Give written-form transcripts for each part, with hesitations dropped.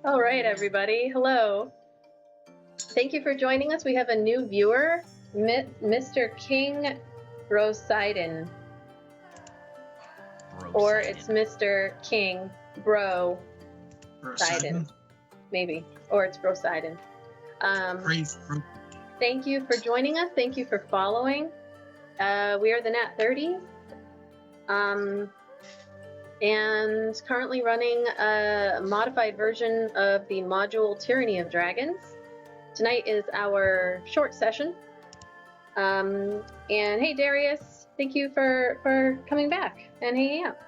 All right, everybody. Hello. Thank you for joining us. We have a new viewer, Mr. King Brosidon. Or it's Mr. King Brosidon. Maybe. Or it's Brosidon. Thank you for joining us. Thank you for following. We are the NAT30s. And currently running a modified version of the module Tyranny of Dragons. Tonight is our short session. And hey, Darius, thank you for coming back and hanging out.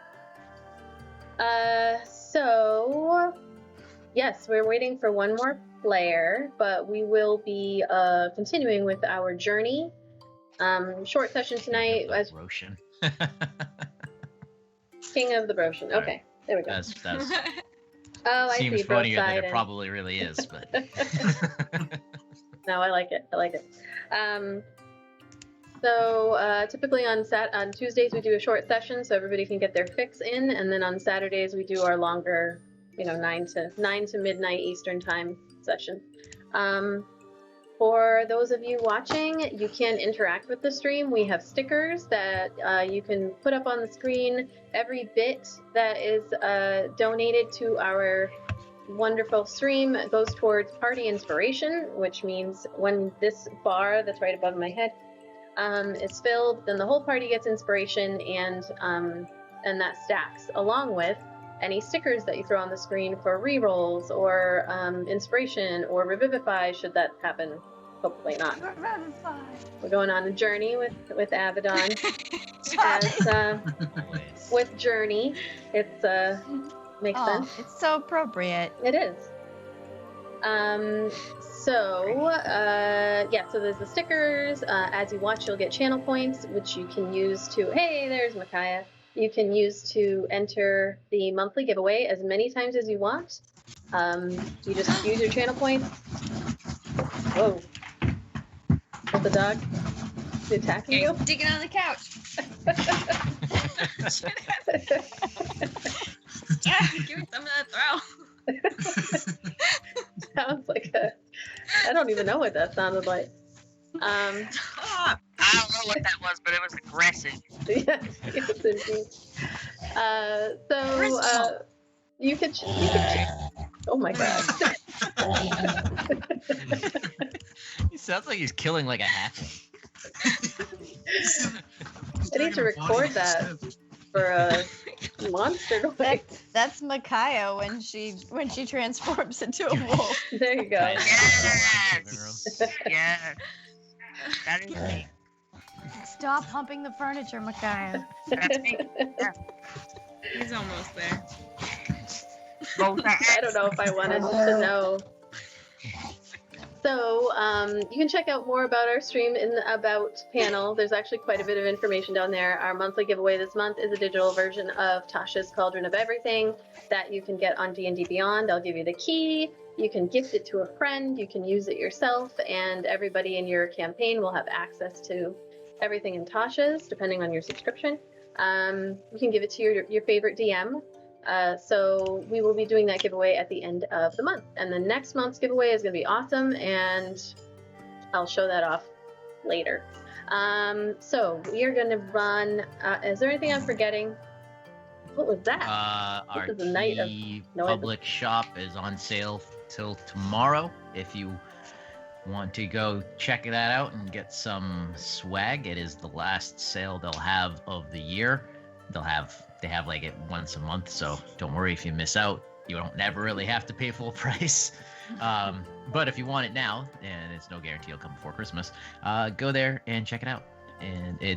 So, yes, we're waiting for one more player, but we will be continuing with our journey. Short session tonight. As Roshan. King of the Broshan. Okay, there we go. That's oh, I seems see. funnier than it Brosidon. probably really is, but no, I like it. I like it. So typically on Tuesdays we do a short session so everybody can get their fix in, and then on Saturdays we do our longer, 9 to midnight Eastern time session. For those of you watching, you can interact with the stream. We have stickers that you can put up on the screen. Every bit that is donated to our wonderful stream goes towards party inspiration, which means when this bar that's right above my head is filled, then the whole party gets inspiration, and that stacks along with any stickers that you throw on the screen for rerolls or inspiration or revivify, should that happen. Hopefully not. Revivify. We're going on a journey with Abaddon. As with Journey, it's makes sense. It's so appropriate. It is. So there's the stickers. As you watch, you'll get channel points, which you can use to. Hey, there's Micaiah. You can use to enter the monthly giveaway as many times as you want. You just use your channel points. Whoa. What's the dog? Is he attacking you? Digging on the couch. Yeah, give me some of that throw. Sounds like I don't even know what that sounded like. I don't know what that was, but it was aggressive. Yes, indeed. You could. Oh my god. He sounds like he's killing like a halfling. I need to record that for a monster to wake. That's Micaiah when she transforms into a wolf. There you go. Yes. Yes. That is me. Stop humping the furniture, Micaiah. That's me. Yeah. He's almost there. I don't know if I wanted to know. So you can check out more about our stream in the About panel. There's actually quite a bit of information down there. Our monthly giveaway this month is a digital version of Tasha's Cauldron of Everything that you can get on D&D Beyond. I'll give you the key. You can gift it to a friend. You can use it yourself, and everybody in your campaign will have access to everything in Tasha's, depending on your subscription. You can give it to your favorite DM. So we will be doing that giveaway at the end of the month. And the next month's giveaway is going to be awesome, and I'll show that off later. So we are going to run... is there anything I'm forgetting? What was that? Our This is a night of public shop is on sale till tomorrow. If you want to go check that out and get some swag, it is the last sale they'll have of the year. They have like it once a month, so don't worry if you miss out. You don't never really have to pay full price. But if you want it now, and it's no guarantee it'll come before Christmas, go there and check it out. And I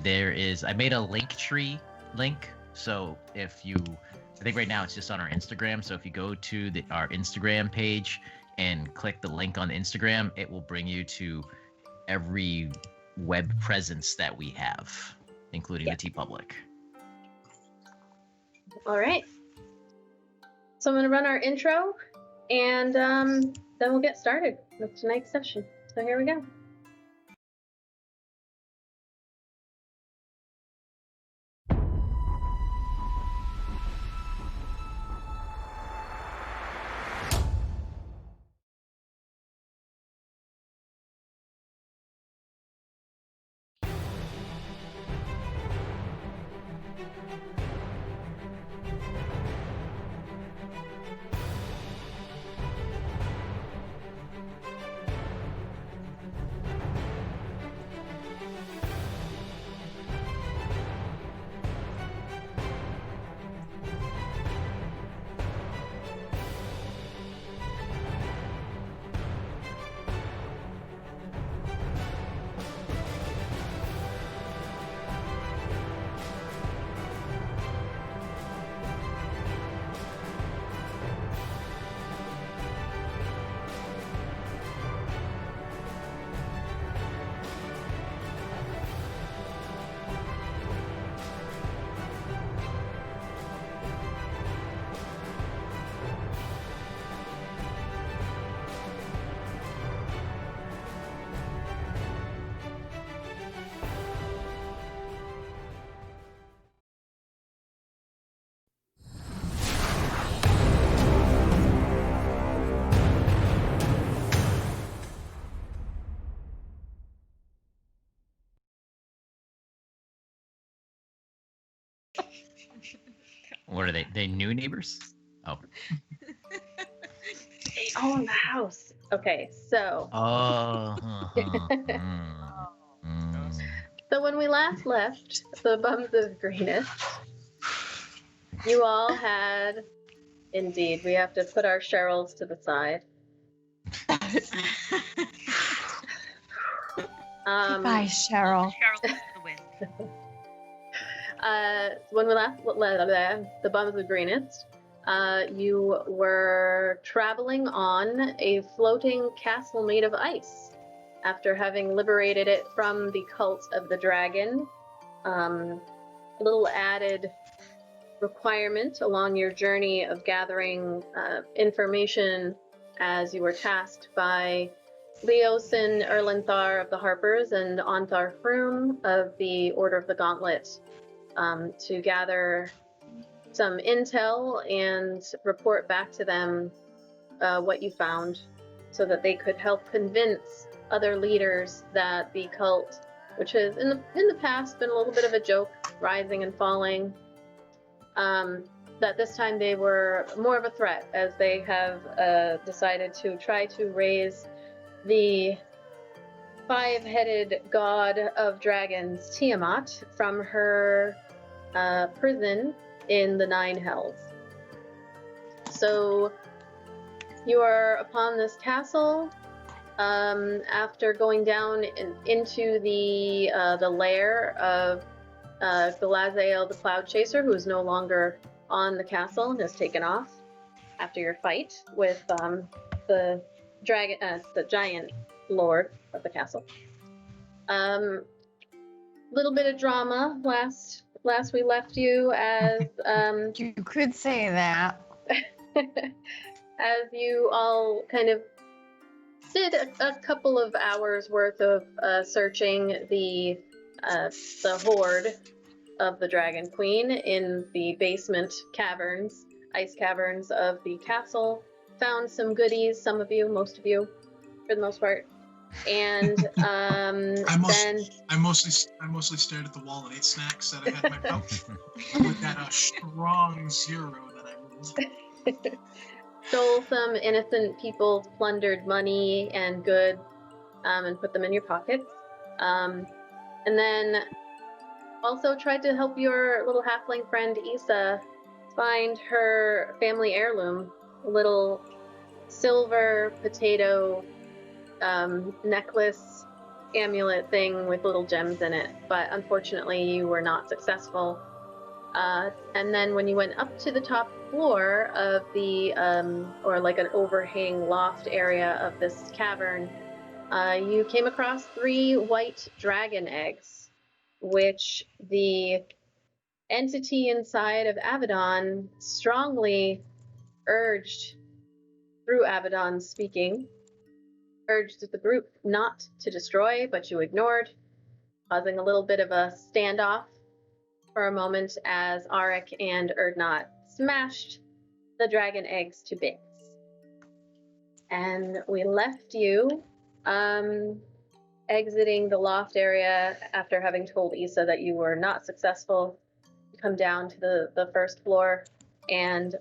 made a Linktree link. So I think right now it's just on our Instagram. So if you go to our Instagram page and click the link on Instagram, it will bring you to every web presence that we have, including the TeePublic. All right. So I'm going to run our intro, and then we'll get started with tonight's session. So here we go. What are they? They new neighbors? Oh. They own the house. Okay, so Oh. so when we last left the Bums of Greenest, you all had, indeed, we have to put our Cheryls to the side. Bye, Cheryl. Cheryl to the wind. When we last the Bums of Greenest, you were traveling on a floating castle made of ice after having liberated it from the cult of the dragon. A little added requirement along your journey of gathering information as you were tasked by Leosin Erlenthar of the Harpers and Onthar Froom of the Order of the Gauntlet to gather some intel and report back to them what you found so that they could help convince other leaders that the cult, which has in the past been a little bit of a joke, rising and falling, that this time they were more of a threat, as they have decided to try to raise the five-headed god of dragons, Tiamat, from her prison in the Nine Hells. So you are upon this castle after going down into the lair of Galazael the Cloud Chaser, who is no longer on the castle and has taken off after your fight with the giant lord of the castle. Little bit of drama last we left you as You could say that. as you all kind of did a couple of hours worth of searching the hoard of the Dragon Queen in the basement caverns, ice caverns of the castle. Found some goodies, some of you, most of you, for the most part. And I mostly stared at the wall and ate snacks that I had in my pouch with that strong 0 that I moved. Stole some innocent people's plundered money and goods and put them in your pockets. And then also tried to help your little halfling friend Issa find her family heirloom, a little silver potato necklace amulet thing with little gems in it. But unfortunately, you were not successful. And then when you went up to the top floor of the, or like an overhang loft area of this cavern, you came across 3 white dragon eggs, which the entity inside of Abaddon strongly urged, through Abaddon speaking, urged the group not to destroy, but you ignored, causing a little bit of a standoff for a moment as Arik and Erdnot smashed the dragon eggs to bits. And we left you exiting the loft area after having told Issa that you were not successful to come down to the first floor. And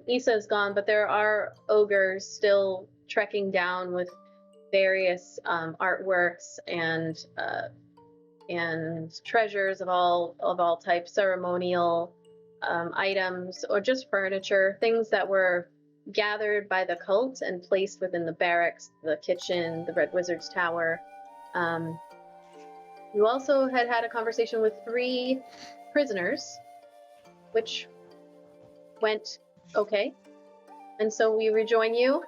Issa's gone, but there are ogres still trekking down with various artworks and treasures of all types, ceremonial items, or just furniture, things that were gathered by the cult and placed within the barracks, the kitchen, the Red Wizard's Tower. You also had a conversation with 3 prisoners, which went okay. And so we rejoin you.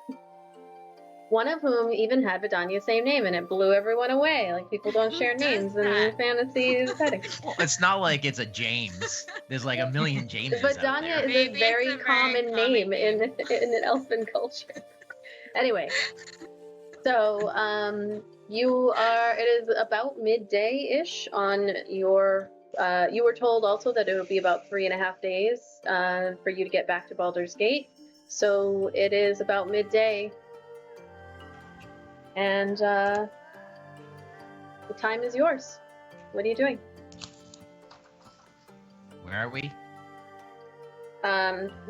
One of whom even had Vidania's same name, and it blew everyone away. Like, people don't share names in fantasy settings. Well, it's not like it's a James. There's like a million Jameses out Vidania there. is a very common name in an elfin culture. Anyway, so it is about midday-ish on your, you were told also that it would be about 3.5 days for you to get back to Baldur's Gate. So it is about midday. And the time is yours. What are you doing? Where are we?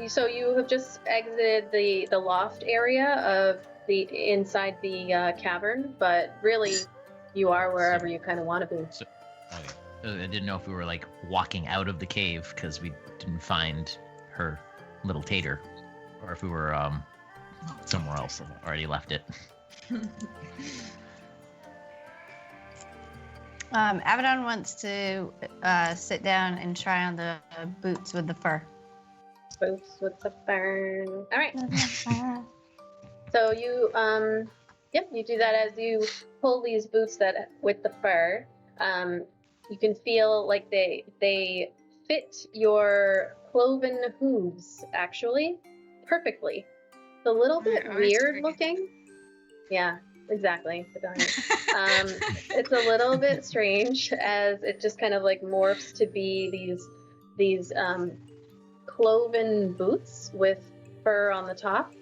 So you have just exited the loft area of the inside the cavern, but really you are wherever you kind of want to be. Okay. I didn't know if we were like walking out of the cave because we didn't find her little tater, or if we were somewhere else and already left it. Abaddon wants to sit down and try on the boots with the fur. Boots with the fur. All right. So you you do that as you pull these boots that with the fur. You can feel like they fit your cloven hooves actually perfectly. It's a little bit weird looking. Yeah, exactly. It's a little bit strange as it just kind of like morphs to be these cloven boots with fur on the top.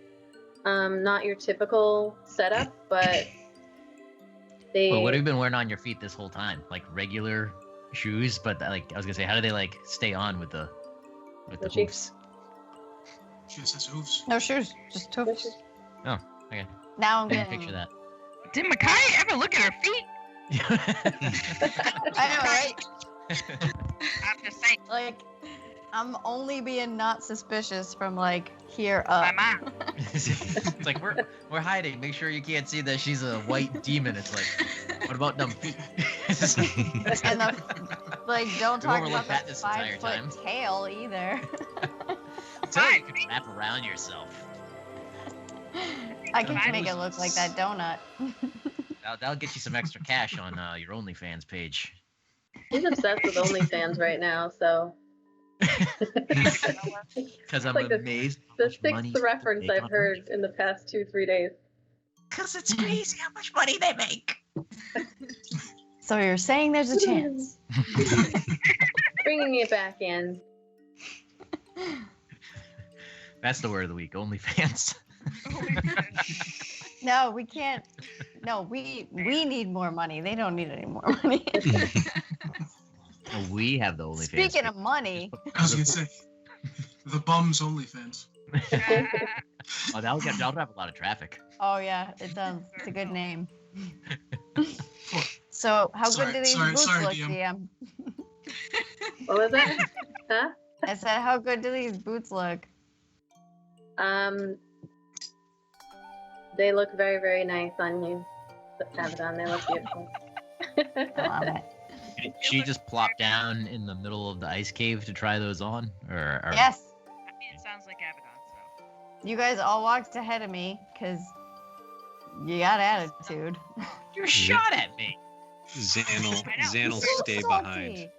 Not your typical setup, but Well, what have you been wearing on your feet this whole time? Like regular shoes, but like I was gonna say, how do they like stay on with the hoofs? She just has hooves. No shoes, just toes. Oh, okay. Now I'm I can getting. picture that. Did Makai ever look at her feet? I know, right? I'm just saying. Like, I'm only being not suspicious from like here My up. mom. It's like we're hiding. Make sure you can't see that she's a white demon. It's like, what about them feet? And the, like, don't talk overlooked about that the this entire 5-foot time. tail either. So you can wrap around yourself. I can Fine. make it look like that donut. That'll get you some extra cash on your OnlyFans page. He's obsessed with OnlyFans right now, so. Because I'm like amazed. The sixth reference I've heard in the past 2-3 days. Because it's crazy how much money they make. So you're saying there's a chance? Bringing it back in. That's the word of the week. OnlyFans. No, we can't. No, we need more money. They don't need any more money. We have the OnlyFans. Speaking of money, I was gonna say, the bums OnlyFans. Oh, that'll have a lot of traffic. oh yeah, it does. It's a good name. So how good do these boots sorry, look, DM. DM? What was that? Huh? I said, how good do these boots look? They look very, very nice on you. Abaddon, they look beautiful. I love it. Did she just plop down in the middle of the ice cave to try those on? Or Yes, I mean, it sounds like Abaddon, so. you guys all walked ahead of me because you got attitude. You shot at me. Zan will He's so stay salty. behind. Seriously.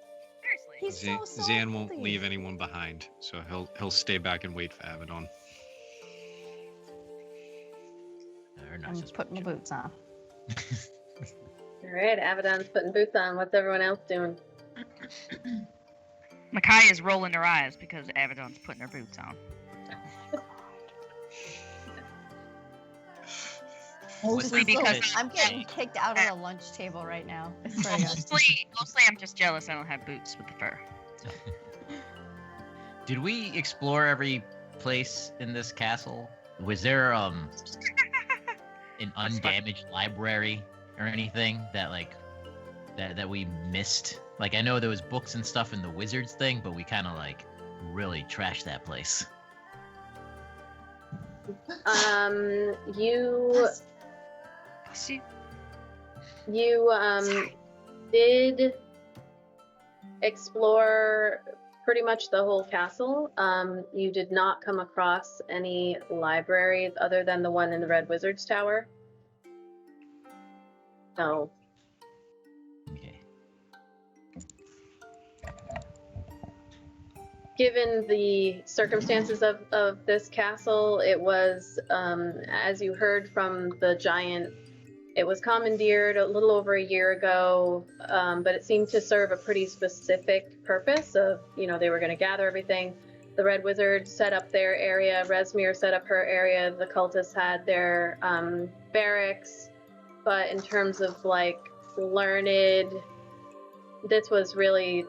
He's so salty. Zan won't leave anyone behind, so he'll stay back and wait for Abaddon. I'm putting my boots on. All right, Abaddon's putting boots on. What's everyone else doing? Makai is rolling her eyes because Abaddon's putting her boots on. Mostly because I'm getting kicked out of the lunch table right now. I swear to God. Mostly I'm just jealous I don't have boots with the fur. Did we explore every place in this castle? Was there an undamaged library or anything that that we missed? Like, I know there was books and stuff in the wizards thing, but we kind of like really trashed that place. You did explore pretty much the whole castle. You did not come across any libraries other than the one in the Red Wizard's Tower. No. Okay. Given the circumstances of this castle, it was, as you heard from the giant, it was commandeered a little over a year ago, but it seemed to serve a pretty specific purpose of, they were going to gather everything. The Red Wizard set up their area, Resmir set up her area, the cultists had their barracks, but in terms of like learned, this was really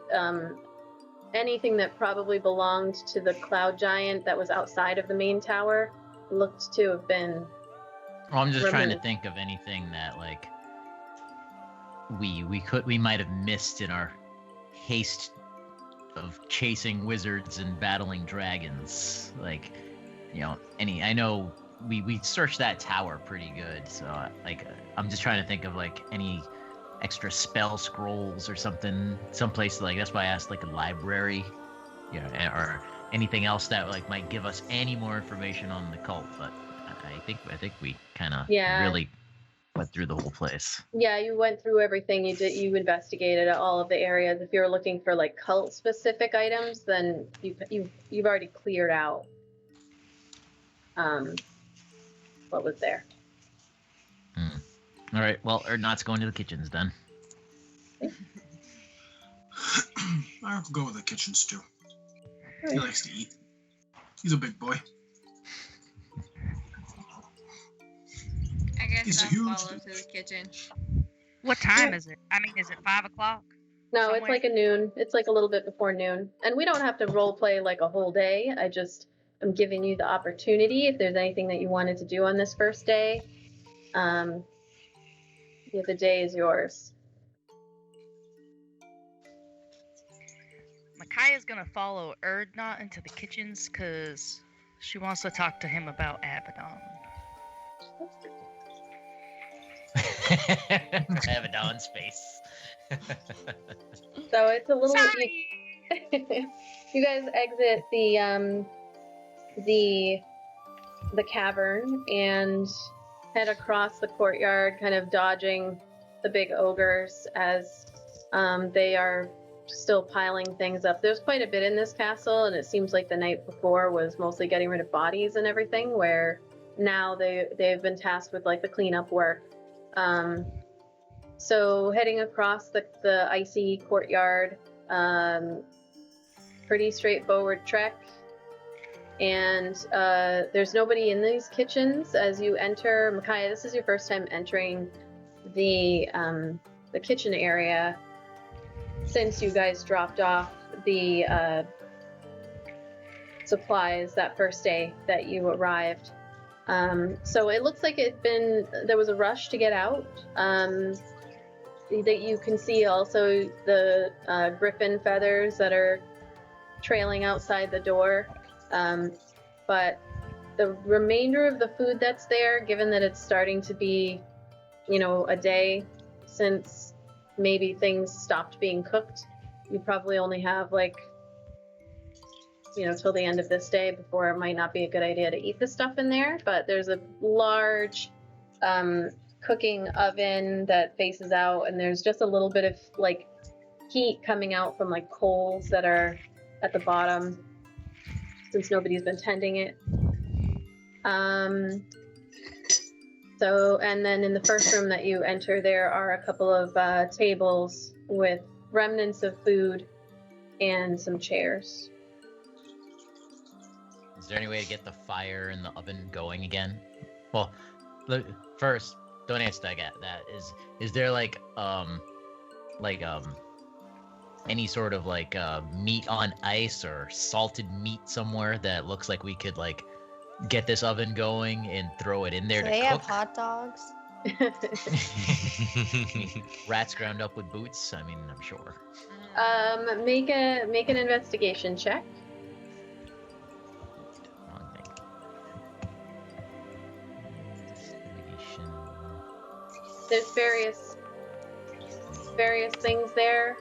anything that probably belonged to the cloud giant that was outside of the main tower looked to have been Well, I'm just trying to removed. think of anything that like we might have missed in our haste of chasing wizards and battling dragons. Like, you know, I know we searched that tower pretty good, so I'm just trying to think of like any extra spell scrolls or something, someplace like that's why I asked like a library, you know, or anything else that like might give us any more information on the cult. But I think we kind of really went through the whole place. Yeah, you went through everything. You investigated all of the areas. If you're looking for like cult specific items, then you've already cleared out what was there. All right, well, Erdnot's going to the kitchens then. I'll go with the kitchens too. Right. He likes to eat. He's a big boy. I guess He's a I'll huge follow to the kitchen. What time is it? I mean, is it 5 o'clock? No, it's Somewhere? like a noon. It's like a little bit before noon. And we don't have to role play like a whole day. I just am giving you the opportunity if there's anything that you wanted to do on this first day. Yeah, the day is yours. Micaiah's gonna follow Erdnot into the kitchens because she wants to talk to him about Abaddon. Abaddon's face. So it's a little. Sorry! You guys exit the cavern and head across the courtyard, kind of dodging the big ogres as they are still piling things up. There's quite a bit in this castle, and it seems like the night before was mostly getting rid of bodies and everything, where now they've been tasked with like the cleanup work. So heading across the icy courtyard, pretty straightforward trek. And there's nobody in these kitchens as you enter. Micaiah, this is your first time entering the kitchen area since you guys dropped off the supplies that first day that you arrived. So it looks like there was a rush to get out. That you can see also the griffin feathers that are trailing outside the door. But the remainder of the food that's there, given that it's starting to be, a day since maybe things stopped being cooked, you probably only have till the end of this day before it might not be a good idea to eat the stuff in there. But there's a large cooking oven that faces out, and there's just a little bit of heat coming out from coals that are at the bottom since nobody's been tending it. And then in the first room that you enter, there are a couple of tables with remnants of food and some chairs. Is there any way to get the fire in the oven going again? Well, first, don't answer that. Is there any sort of meat on ice or salted meat somewhere that looks like we could get this oven going and throw it in there to They cook? have hot dogs. Rats ground up with boots. I mean, I'm sure. Make an investigation check. Wrong thing. Investigation. There's various things there.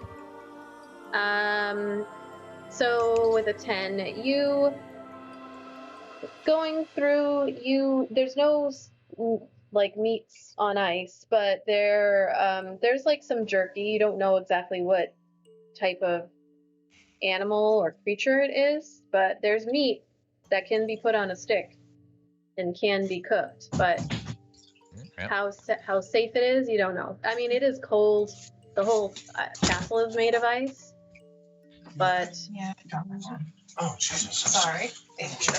So with a 10, you going through, there's no meats on ice, but there's some jerky. You don't know exactly what type of animal or creature it is, but there's meat that can be put on a stick and can be cooked. But Yep. how safe it is, you don't know. I mean, it is cold. The whole castle is made of ice, but Yeah, I got one. Oh, Jesus. Sorry. Thank you.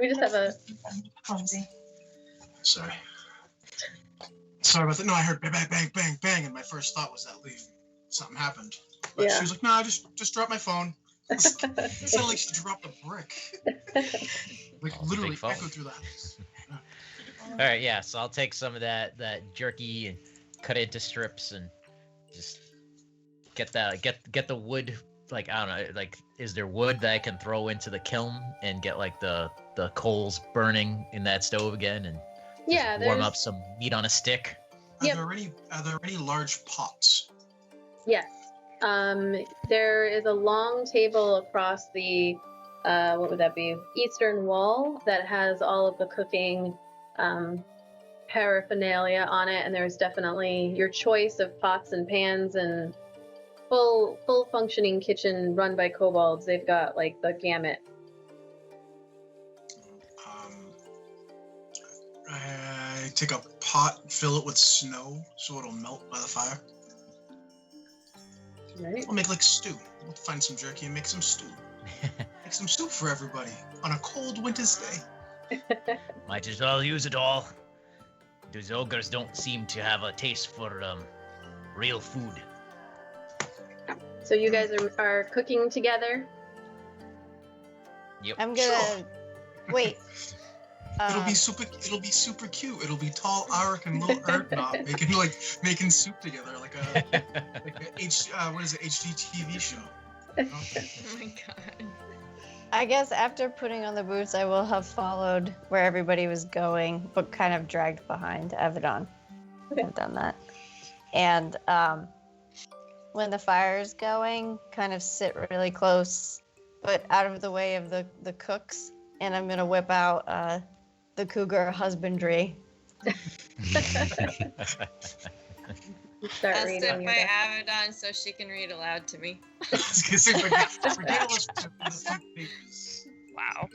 we just have a Clumsy. Sorry about that. No, I heard bang, bang, bang, bang, and my first thought was that something happened. But Yeah. she was like, "No, just drop my phone." It sounded like she dropped a brick. Like Oh, literally big phone. echoed through the house. All right, yeah. So I'll take some of that jerky and cut it into strips and just get the wood. Like I don't know. Like, is there wood that I can throw into the kiln and get like the coals burning in that stove again and just Yeah, warm there's- up some meat on a stick? Yep. Are there any large pots? Yes. There is a long table across the, what would that be? Eastern wall that has all of the cooking paraphernalia on it, and there's definitely your choice of pots and pans and full functioning kitchen run by kobolds. They've got like the gamut. I take a pot, fill it with snow so it'll melt by the fire. Right. We'll make like stew. We'll find some jerky and make some stew. Make some soup for everybody on a cold winter's day. Might as well use it all. Those ogres don't seem to have a taste for real food. So you guys are cooking together. Yep. I'm gonna wait. It'll be super cute. It'll be tall Arik and little Erdnot making soup together like a HGTV show. You know? Oh my god. I guess after putting on the boots, I will have followed where everybody was going, but kind of dragged behind Avedon. Okay. I've done that. And when the fire is going, kind of sit really close, but out of the way of the cooks. And I'm gonna whip out the cougar husbandry. You start I'll reading sit your by book. Avedon so she can read aloud to me. I was gonna say, forget all this papers. Wow.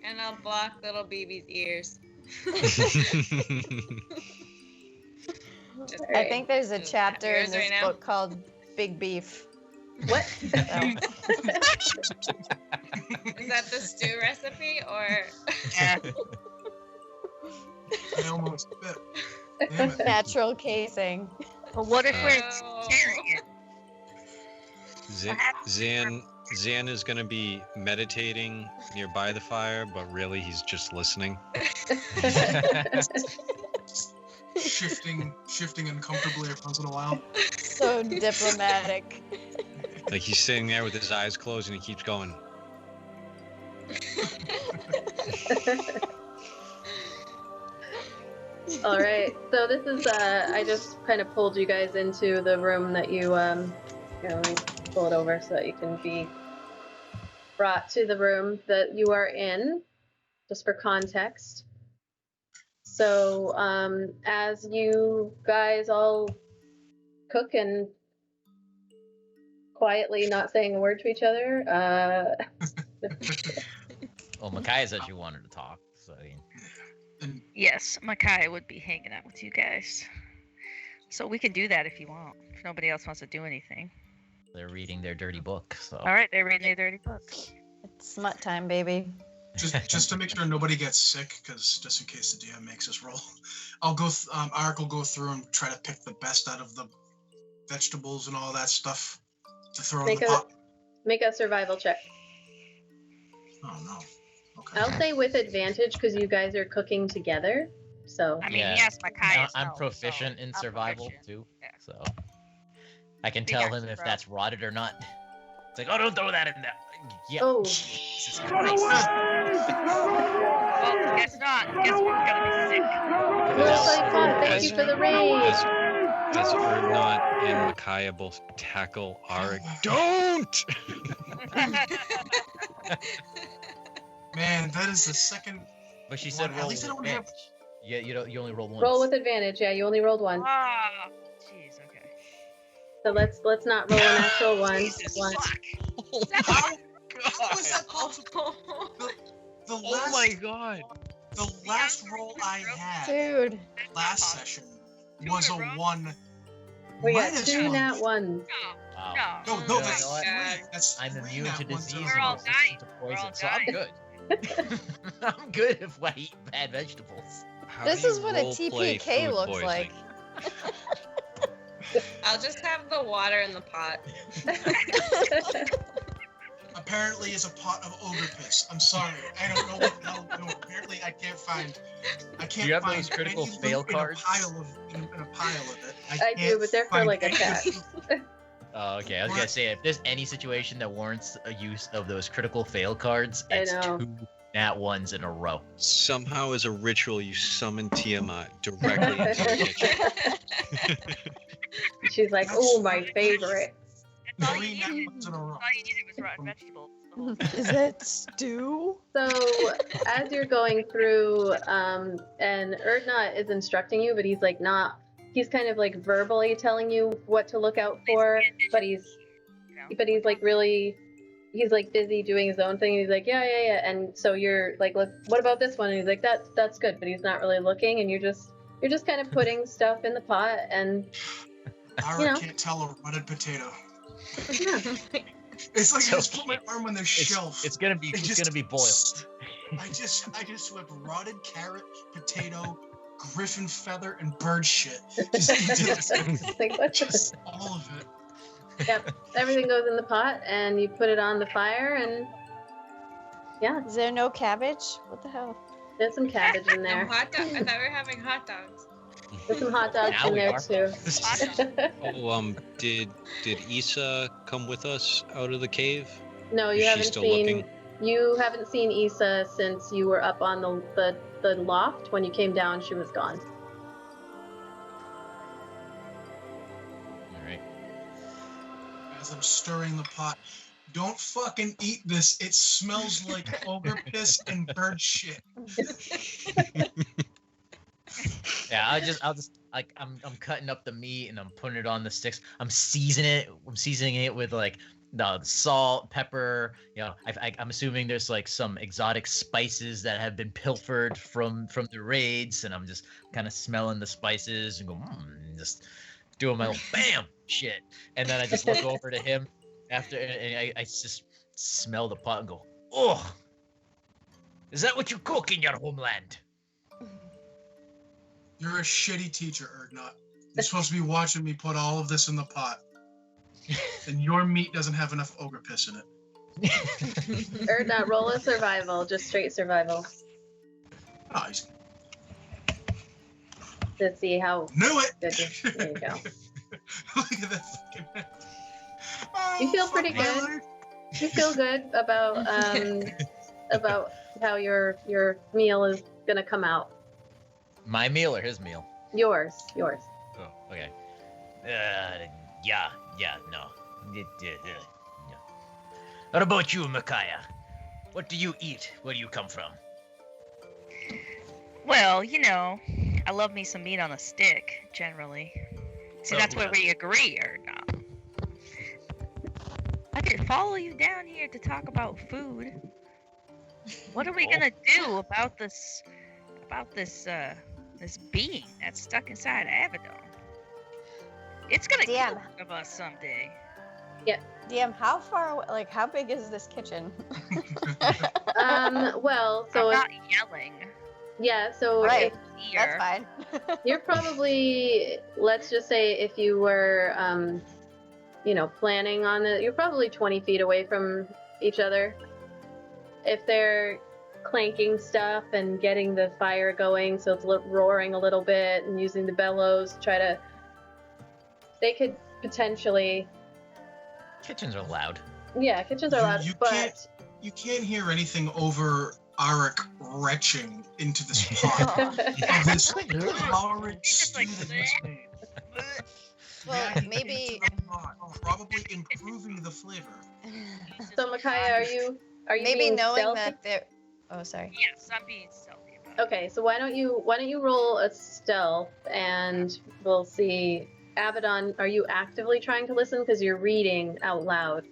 And I'll block little BB's ears. Just I think there's a Just chapter in ears this right now. book called Big Beef. What? Is that the stew recipe or? I almost bit. Damn it. Natural casing. Well, what if we're Oh. carrying Zan is going to be meditating nearby the fire, but really he's just listening. Shifting uncomfortably every once in a while. So diplomatic. Like he's sitting there with his eyes closed and he keeps going. All right. So this is I just kind of pulled you guys into the room that you let me pull it over so that you can be brought to the room that you are in, just for context. So as you guys all cook and quietly not saying a word to each other, Well, Micaiah said she wanted to talk, so And Yes, Micaiah would be hanging out with you guys. So we can do that if you want. If nobody else wants to do anything. they're reading their dirty book. So All right, they're reading their dirty book. It's smut time, baby. just to make sure nobody gets sick, because just in case the DM makes us roll, I'll go. Arik will go through and try to pick the best out of the vegetables and all that stuff to throw in Make the a- pot. make a survival check. Oh no. Okay. I'll say with advantage because you guys are cooking together. So I mean, Yeah. yes, Micaiah's I'm no, proficient so in I'm survival proficient. too, Yeah. so I can Big tell action, him if bro. that's rotted or not. It's like, oh, don't throw that in there. Yeah. Oh. Jesus Christ. Well, guess not. Guess we're gonna be sick. well played, Fawn. Thank you for the raid. As Erdnot and Micaiah both tackle Arik. Don't! Man, that is the second. But she said At roll least I with don't have- advantage. Yeah, you only roll once. Roll with advantage. Yeah, you only rolled one. Ah, jeez, okay. So let's not roll an actual one. Jesus, One. fuck. How, how is that possible? The Oh last, my god! the last roll I had Dude. last session Two was a in a row? 1. We got minus 2 one. nat ones. Wow. No. No, You no, know that's what? 3. That's I'm 3 immune nat to ones disease in a and We're all row. resistant to We're all poison, so I'm good. I'm good if I eat bad vegetables. How This do you is what a role play TPK food looks poisoning? like. I'll just have the water in the pot. Apparently, it's a pot of ogre piss. I'm sorry. I don't know what the hell. No, apparently, I can't find. you have find those critical any fail loot cards? in a pile of it. I do, can't but they're for find like a any cat. loot. Oh, okay. I was gonna say if there's any situation that warrants a use of those critical fail cards, I it's know. 2 nat ones in a row. Somehow, as a ritual, you summon Tiamat directly into the kitchen. She's like, oh, my favorite. That's all 3 you nat needed. ones in a row. All you needed was rotten vegetables. the whole time. Is that stew? So as you're going through, and Erdnot is instructing you, but he's like not. He's kind of like verbally telling you what to look out for, but he's like really. He's like busy doing his own thing. And he's like, yeah. And so you're like, what about this one? And he's like, that's good, but he's not really looking, and you're just kind of putting stuff in the pot, and Ira you know. can't tell a rotted potato. yeah. It's like So I just put my arm on the shelf. It's gonna be boiled. I just whip rotted carrot, potato, griffin feather, and bird shit. Just into this. Like, what the- Just all of it. Yep, everything goes in the pot, and you put it on the fire, and yeah, Is there no cabbage? What the hell? there's some cabbage in And there. hot dog. I thought we were having hot dogs. There's some hot dogs Now in we there are. too. Oh, did Issa come with us out of the cave? No, Is you she haven't still seen. looking? You haven't seen Issa since you were up on the loft. When you came down, she was gone. All right. As I'm stirring the pot, don't fucking eat this. It smells like ogre piss and bird shit. Yeah, I'll just like I'm cutting up the meat and I'm putting it on the sticks. I'm seasoning it with like the salt, pepper. You know, I'm assuming there's like some exotic spices that have been pilfered from the raids, and I'm just kind of smelling the spices and go, just doing my little bam shit, and then I just look over to him after, and I just smell the pot and go, oh, is that what you cook in your homeland? You're a shitty teacher, Erdnot. You're supposed to be watching me put all of this in the pot. And your meat doesn't have enough ogre piss in it. Erdnot, roll a survival, just straight survival, Oh, he's... to see how Knew it! good you. There you go. Look at that fucking... Oh, You feel pretty fuck my good. life. You feel good about how your meal is gonna come out. My meal or his meal? Yours. Oh, okay. No. No. What about you, Micaiah? What do you eat? Where do you come from? Well, you know, I love me some meat on a stick, generally. See, Oh, that's where well. we agree, or not. I did follow you down here to talk about food. What are we gonna do about this being that's stuck inside Abaddon? It's gonna Damn. kill one of us someday. DM, how far away, like, how big is this kitchen? Well, so I'm not yelling. yeah, so Right. if Here. That's fine. you're probably, let's just say, if you were, planning on it, you're probably 20 feet away from each other. If they're clanking stuff and getting the fire going, so it's roaring a little bit, and using the bellows to try to, they could potentially, Kitchens are loud. yeah, kitchens are loud, You but can't- You can't hear anything over Arik retching into this pot. Of this horrid Just like, stew that he's made. Well, Yeah, maybe. into the pot, probably improving the flavor. so Micaiah, are you Maybe being knowing stealthy? that they're. Oh, sorry. Yes, I'm being stealthy about it. Okay, so why don't you roll a stealth, and we'll see. Abaddon, are you actively trying to listen because you're reading out loud?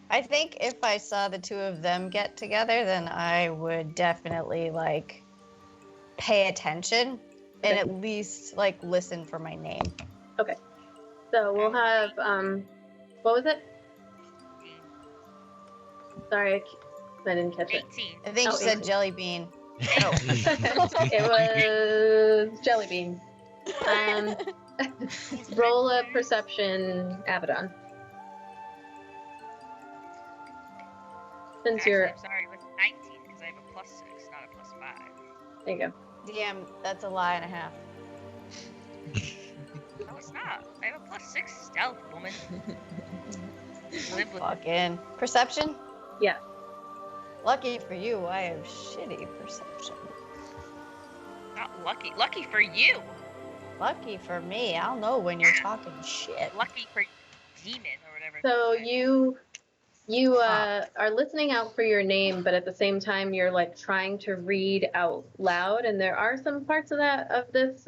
I think if I saw the two of them get together, then I would definitely like pay attention and Okay. at least like listen for my name. So we'll have what was it? Sorry, I didn't catch it. 18. I think Oh, you said easy. jelly bean. It was jelly bean. Roll a perception, Abaddon. Since Actually, you're, I'm sorry, it was 19 because I have a +6, not a +5. there you go. DM, that's a lie and a half. No, it's not. I have a +6 stealth, woman. Live with it. Fucking perception? Yeah. Lucky for you, I have shitty perception. Not lucky. Lucky for you. Lucky for me, I'll know when you're talking shit. Lucky for demon or whatever. So it's you are listening out for your name, but at the same time you're like trying to read out loud, and there are some parts of this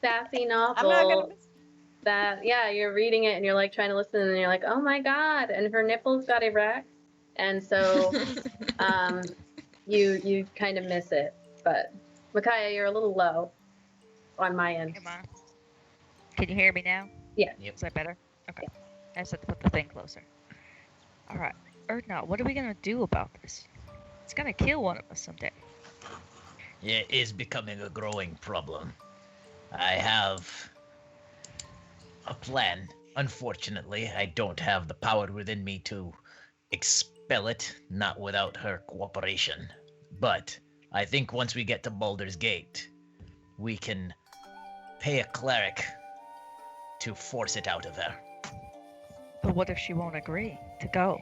sassy novel I'm not gonna miss. that you're reading it and you're like trying to listen and you're like, oh my god, and her nipples got erect, and so you kind of miss it. But Micaiah, you're a little low on my end. Come on. Can you hear me now? Yeah. Yep. Is that better? Okay. I just have to put the thing closer. All right. Erdna, what are we gonna do about this? It's gonna kill one of us someday. It is becoming a growing problem. I have a plan. Unfortunately, I don't have the power within me to expel it, not without her cooperation. But I think once we get to Baldur's Gate, we can pay a cleric to force it out of her. But what if she won't agree to go?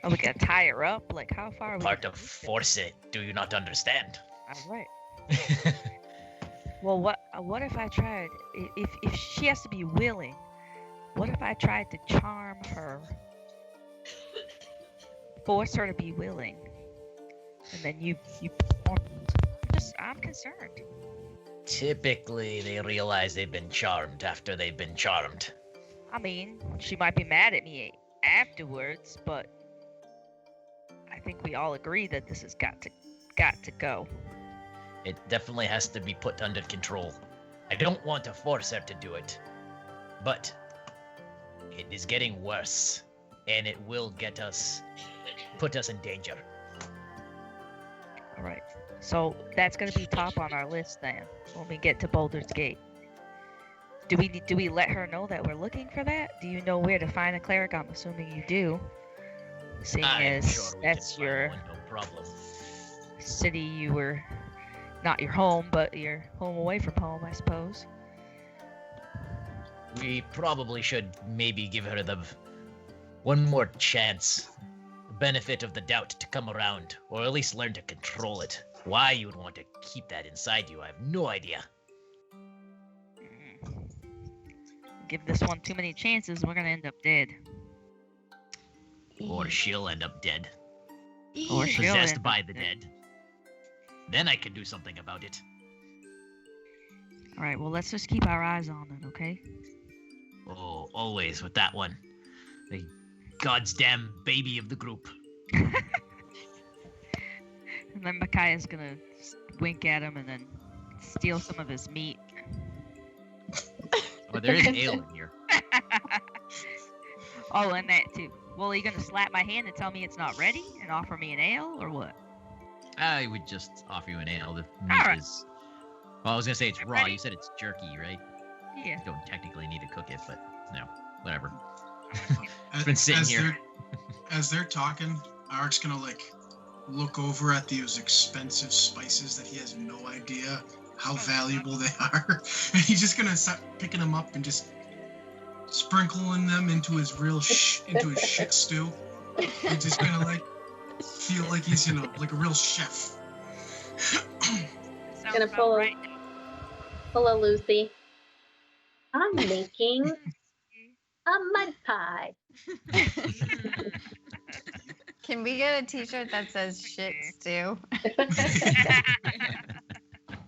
Are we gonna tie her up? Like, how far are we? Part gonna of push it? force it. Do you not understand? All right. Well, what if I tried? If she has to be willing, what if I tried to charm her, force her to be willing, and then you perform? I'm concerned. Typically, they realize they've been charmed after they've been charmed. I mean, she might be mad at me afterwards, but I think we all agree that this has got to go. It definitely has to be put under control. I don't want to force her to do it, but it is getting worse, and it will put us in danger. All right. So that's gonna be top on our list then when we get to Baldur's Gate. Do we let her know that we're looking for that? Do you know where to find a cleric? I'm assuming you do. Seeing I'm as sure we that's can your find one, no problem. city, you were not your home, but your home away from home, I suppose. We probably should maybe give her one more chance, benefit of the doubt to come around, or at least learn to control it. Why you would want to keep that inside you, I have no idea. Give this one too many chances, we're gonna end up dead. Or she'll end up dead, Or she'll possessed end by up the dead. dead. Then I can do something about it. All right. Well, let's just keep our eyes on it, okay? Oh, always with that one. The God's damn baby of the group. And then Micaiah's gonna wink at him and then steal some of his meat. Oh, there is ale in here. Oh, and that too. Well, are you gonna slap my hand and tell me it's not ready and offer me an ale, or what? I would just offer you an ale. The meat Alright. is... Well, I was gonna say it's raw. Ready? You said it's jerky, right? Yeah. You don't technically need to cook it, but no, whatever. As, been sitting as here. as they're talking, Ark's gonna look over at these expensive spices that he has no idea how valuable they are, and he's just gonna start picking them up and just sprinkling them into his into his shit stew. He's just gonna feel like he's like a real chef. Sounds Gonna about pull a- right. Hello, Lucy. I'm making a mud pie. Can we get a t-shirt that says shit stew?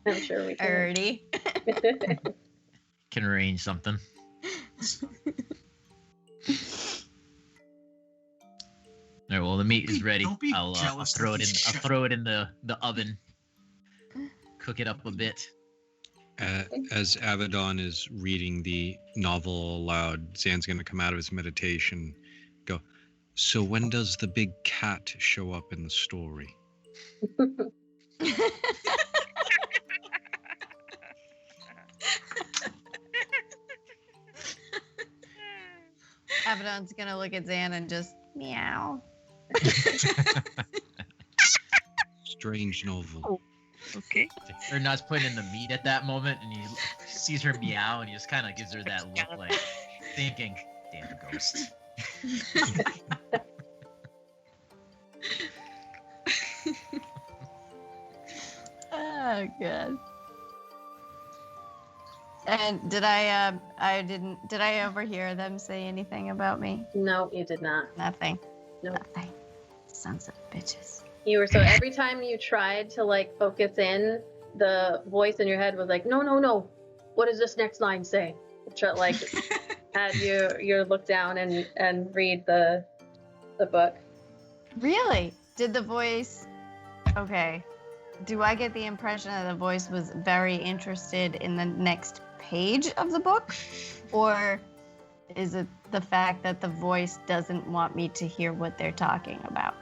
I'm sure we can. Already. Can arrange something. All right, well, the meat is ready. Don't be I'll jealous that throw it in. he's I'll chef. throw it in the oven. Cook it up a bit. As Avedon is reading the novel aloud, Zan's going to come out of his meditation, go, so when does the big cat show up in the story? Avedon's gonna look at Zan and just meow. Strange novel. Oh. Okay. Erdnot's putting in the meat at that moment, and he sees her meow, and he just kind of gives her that look, like thinking, "Damn ghost." Oh god. And did I overhear them say anything about me? No, you did not. Nothing. Nope. Nothing. Sons of bitches. You were so every time you tried to like focus in, the voice in your head was like, no, no, no. What does this next line say? Like had you look down and read the book. Really? Did the voice? Okay. Do I get the impression that the voice was very interested in the next page of the book? Or is it the fact that the voice doesn't want me to hear what they're talking about?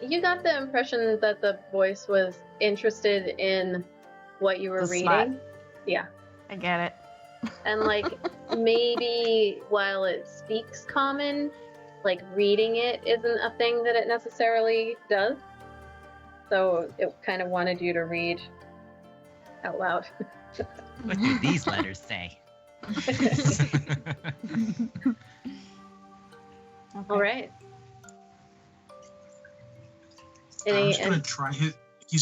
You got the impression that the voice was interested in what you were The reading. smut. Yeah. I get it. And like maybe while it speaks common, like reading it isn't a thing that it necessarily does. So it kind of wanted you to read out loud. What do these letters say? All right. He's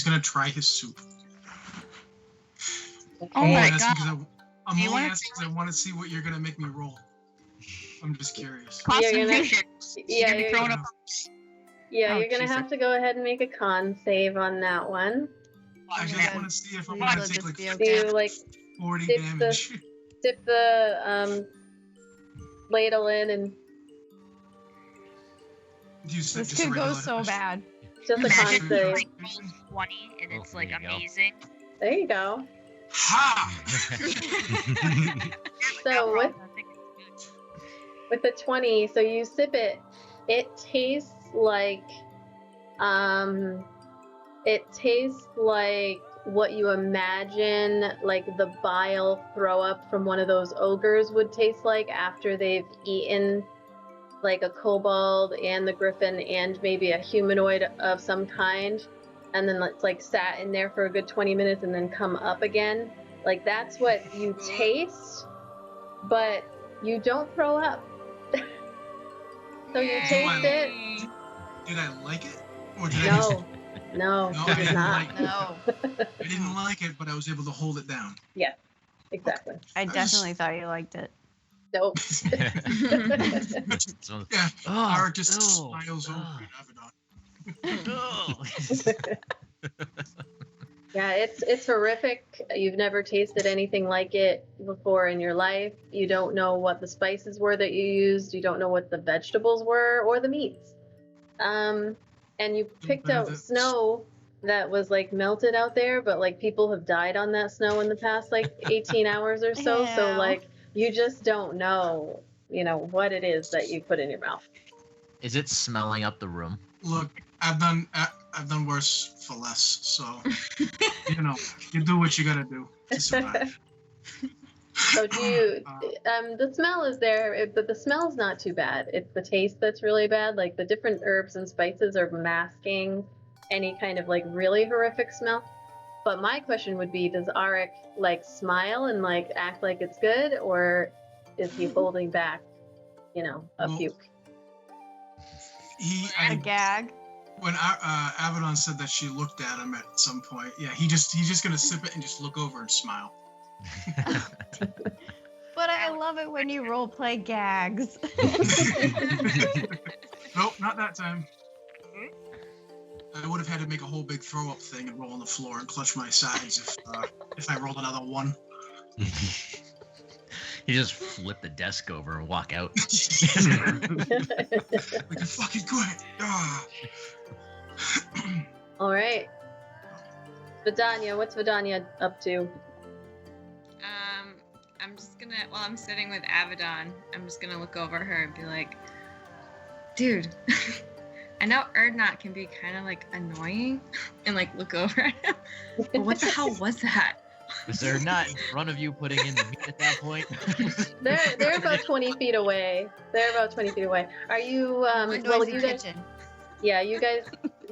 gonna try his soup. Okay. Oh my asking 'cause God. I'm Do you only wanna asking because I want to see what you're gonna make me roll. I'm just curious. You're gonna- Concentration. Yeah, You're gonna be you're throwing gonna- up. Yeah, Oh, you're gonna Jesus. have to go ahead and make a con save on that one. I just Yeah. want to see if I'm Please gonna let take this like be Do okay. you like 40 Dip damage. dip the ladle in and You said This just a could go regular- so bad. just a con Imagine save? like rolling 20 and it's Oh, like there you go. amazing. There you go. Ha! So Overall, with I think it's good. with the 20, so you sip it, it tastes like what you imagine like the bile throw up from one of those ogres would taste like after they've eaten like a kobold and the griffin and maybe a humanoid of some kind, and then it's like sat in there for a good 20 minutes and then come up again. Like that's what you taste, but you don't throw up. So you taste it. Yay. Did I like it? Or did I just... No, no, No, you I did didn't not. like it. No, I didn't like it, but I was able to hold it down. Exactly. I definitely thought you liked it. Nope. So, Yeah, oh, Arik just ew, smiles over oh, at Avedon. ew. Yeah, it's horrific. You've never tasted anything like it before in your life. You don't know what the spices were that you used. You don't know what the vegetables were or the meats. And you picked out snow that was like melted out there, but like people have died on that snow in the past like 18 hours or so. So Ew. like you just don't know, what it is that you put in your mouth. Is it smelling up the room? Look, I've done worse for less, so you do what you gotta do to survive. So do you? The smell is there, but the smell's not too bad. It's the taste that's really bad. Like the different herbs and spices are masking any kind of like really horrific smell. But my question would be, does Arik like smile and like act like it's good, or is he holding back, a Well, puke? A gag. When Avedon said that she looked at him at some point, yeah, he's just gonna sip it and just look over and smile. But I love it when you role play gags. Nope, not that time. I would have had to make a whole big throw up thing and roll on the floor and clutch my sides if I rolled another one. You just flip the desk over and walk out. Like, fucking quit. Ah. All right. Vidania, what's Vidania up to? I'm just gonna, while I'm sitting with Avedon, I'm just gonna look over her and be like, dude, I know Erdnot can be kind of like annoying and like look over at him, but what the hell was that? Is there not in front of you putting in the meat at that point? They're about 20 feet away. They're about 20 feet away. Are you We're well noisy you guys kitchen. yeah, you guys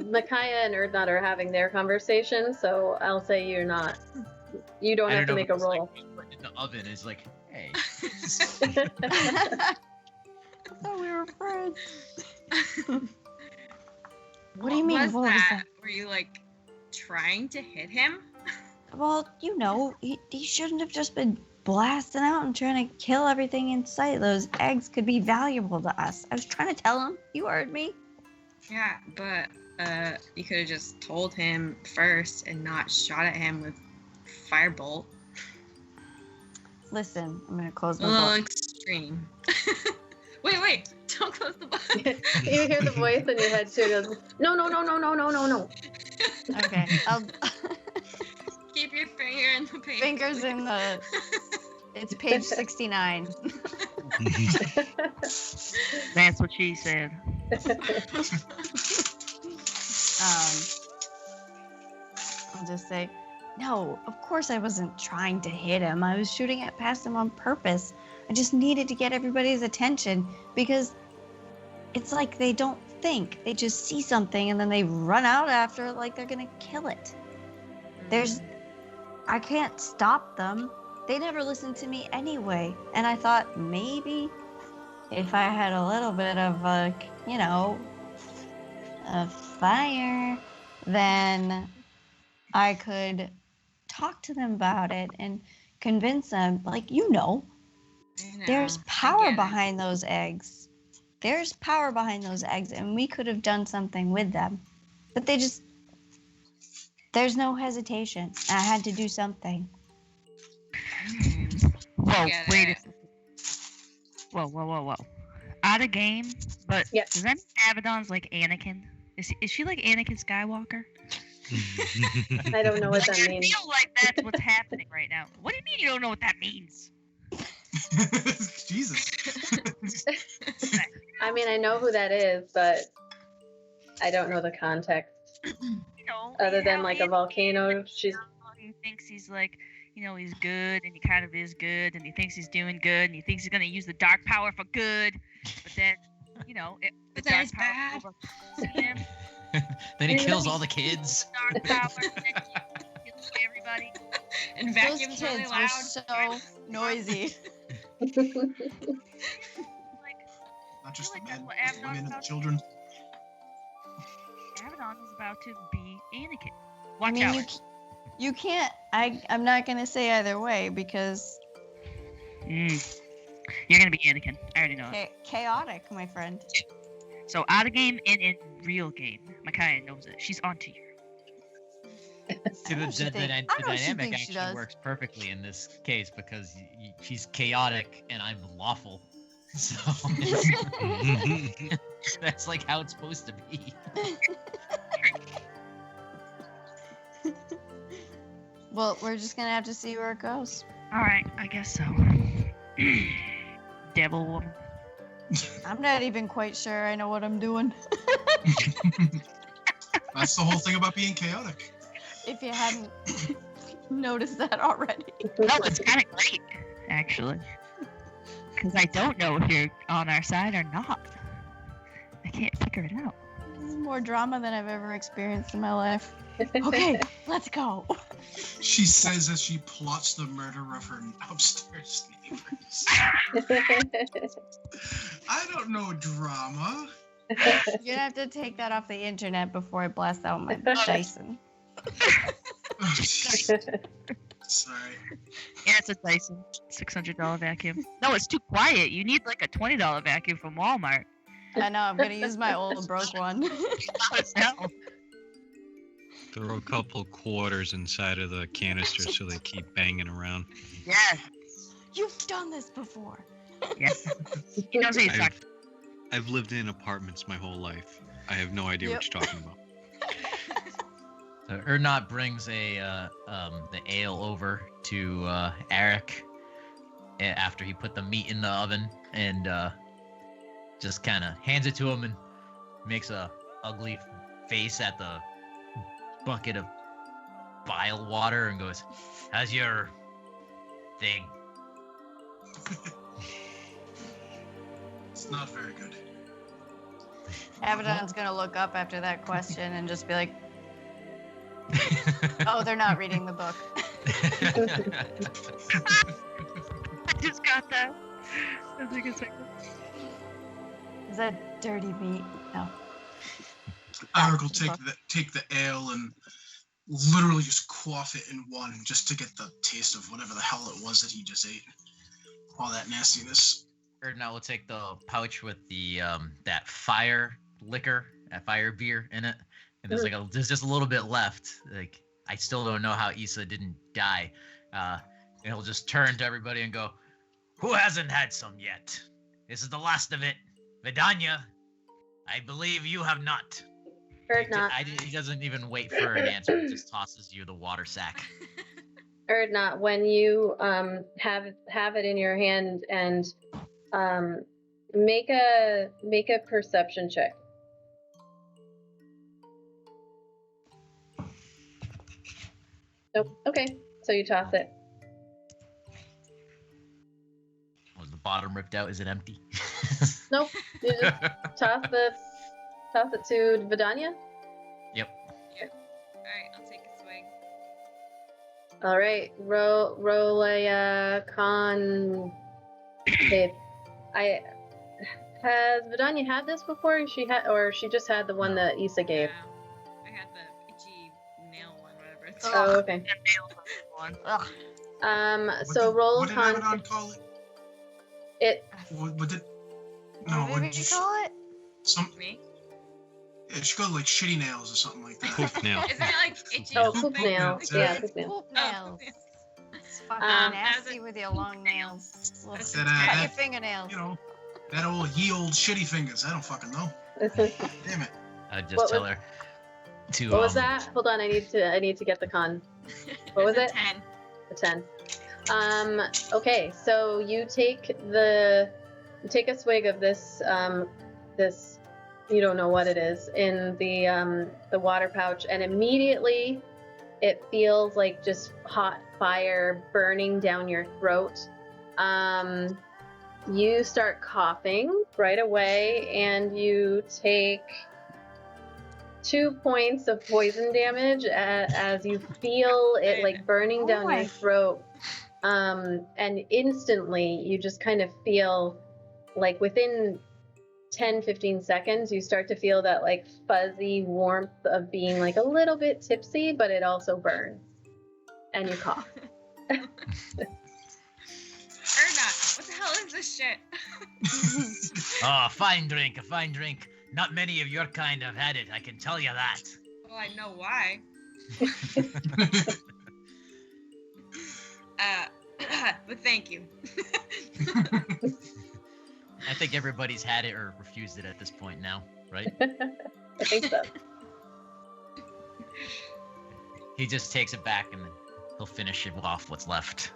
Micaiah and Erdnot are having their conversation, so I'll say you're not. You don't I have to know, make a it's like roll. being put in the oven is like, hey. Thought we were friends. What do you What mean? was What was that? that? Were you like trying to hit him? Well, he shouldn't have just been blasting out and trying to kill everything in sight. Those eggs could be valuable to us. I was trying to tell him. You heard me. Yeah, but you could have just told him first and not shot at him with firebolt. Listen, I'm gonna close A my little book. extreme. Wait! Don't close the book. You hear the voice in your head too. It goes, no. Okay, I'll Keep your finger in the paper. fingers in the. It's page 69. That's what she said. I'll just say, no, of course I wasn't trying to hit him. I was shooting it past him on purpose. I just needed to get everybody's attention because it's like they don't think. They just see something and then they run out after it like they're gonna kill it. I can't stop them. They never listen to me anyway. And I thought maybe if I had a little bit of a fire, then I could talk to them about it and convince them, there's power behind those eggs. There's power behind those eggs, and we could have done something with them. But there's no hesitation. I had to do something. Whoa, Get wait a it. second. Whoa. Out of game, but Yep. does that mean Abaddon's like Anakin? Is she like Anakin Skywalker? I don't know what that I means. feel like that's what's happening right now. What do you mean you don't know what that means? Jesus. I mean, I know who that is, but I don't know the context. Other than like a volcano, she's. He thinks he's like, he's good, and he kind of is good, and he thinks he's doing good, and he thinks he's gonna use the dark power for good, but then, the But then dark it's power bad. overcomes him. Then he kills all the kids. Dark power, and then he kills everybody. And Those vacuums kids really were loud. so noisy. Like, Not just the I feel men, like the that's what women and the Abaddon's children. Abaddon is about to be Anakin. I Watch mean, out. you can't. I'm not gonna say either way because You're gonna be Anakin. I already know it. chaotic, my friend. So out of game and in real game, Micaiah knows it. She's onto you. The know she think- I know she dynamic thinks she actually does. works perfectly in this case because she's chaotic and I'm lawful. So that's like how it's supposed to be. Well, we're just gonna have to see where it goes. All right, I guess so. Devil woman. I'm not even quite sure I know what I'm doing. That's the whole thing about being chaotic. If you hadn't noticed that already. No, it's kind of great, actually. Because I don't know if you're on our side or not. I can't figure it out. This is more drama than I've ever experienced in my life. Okay, let's go. She says as she plots the murder of her upstairs neighbors. I don't know drama. You're gonna have to take that off the internet before I blast out my Dyson. Oh, Sorry. Yeah, it's a Dyson $600 vacuum. No, it's too quiet. You need like a $20 vacuum from Walmart. I know, I'm gonna use my old broke one. No. Throw a couple quarters inside of the canister so they keep banging around. Yes. You've done this before. Yes. He knows what he's talking. I've lived in apartments my whole life. I have no idea what you're talking about. So Ernot brings the ale over to Eric after he put the meat in the oven and just kind of hands it to him and makes a ugly face at the bucket of bile water and goes, "How's your thing?" It's not very good. Abaddon's gonna look up after that question and just be like, "Oh, they're not reading the book." I just got that. That's a good second. Is that dirty meat? No. Arik will the take the ale and literally just quaff it in one, just to get the taste of whatever the hell it was that he just ate. All that nastiness. Now we'll take the pouch with the that fire liquor, that fire beer in it, and there's just a little bit left. Like, I still don't know how Issa didn't die. And he'll just turn to everybody and go, "Who hasn't had some yet? This is the last of it. Vidania, I believe you have not." Heard not. He doesn't even wait for an answer. He just tosses you the water sack. Heard not. When you have it in your hand and make a perception check. Nope. Okay. So you toss it. Was the bottom ripped out? Is it empty? Nope. You just toss it to Vidania. Yep. Alright, I'll take a swig. All right. Roll a con. Okay. Has Vidania had this before? Or she just had the one that Issa gave. Yeah. I had the itchy nail one, whatever it's Oh, okay. Ugh. So roll What did con. Abaddon call it? It. What did? No, What did you call it? Some? Me? It should go like shitty nails or something like that. Poof nail. Isn't it like itchy Oh, something? poop nail. Nails, Yeah, yeah. poop nail. Poop Oh, nails. poop It's fucking Um, nasty with your long nails. Well, That's cut that, your fingernails. You know, that old shitty fingers. I don't fucking know. Damn it. I'd just What tell was- her to. What was that? Hold on, I need to get the con. What was It's it? a 10. A 10. Okay, so you take a swig of this this, you don't know what it is, in the water pouch, and immediately it feels like just hot fire burning down your throat. You start coughing right away, and you take 2 points of poison damage as you feel it like burning down your throat. And instantly you just kind of feel like within 10-15 seconds you start to feel that like fuzzy warmth of being like a little bit tipsy, but it also burns and you cough. Erna, what the hell is this shit? Oh, a fine drink, a fine drink. Not many of your kind have had it, I can tell you that. Well, I know why. But thank you. I think everybody's had it or refused it at this point now, right? I think so. He just takes it back and then he'll finish it off what's left.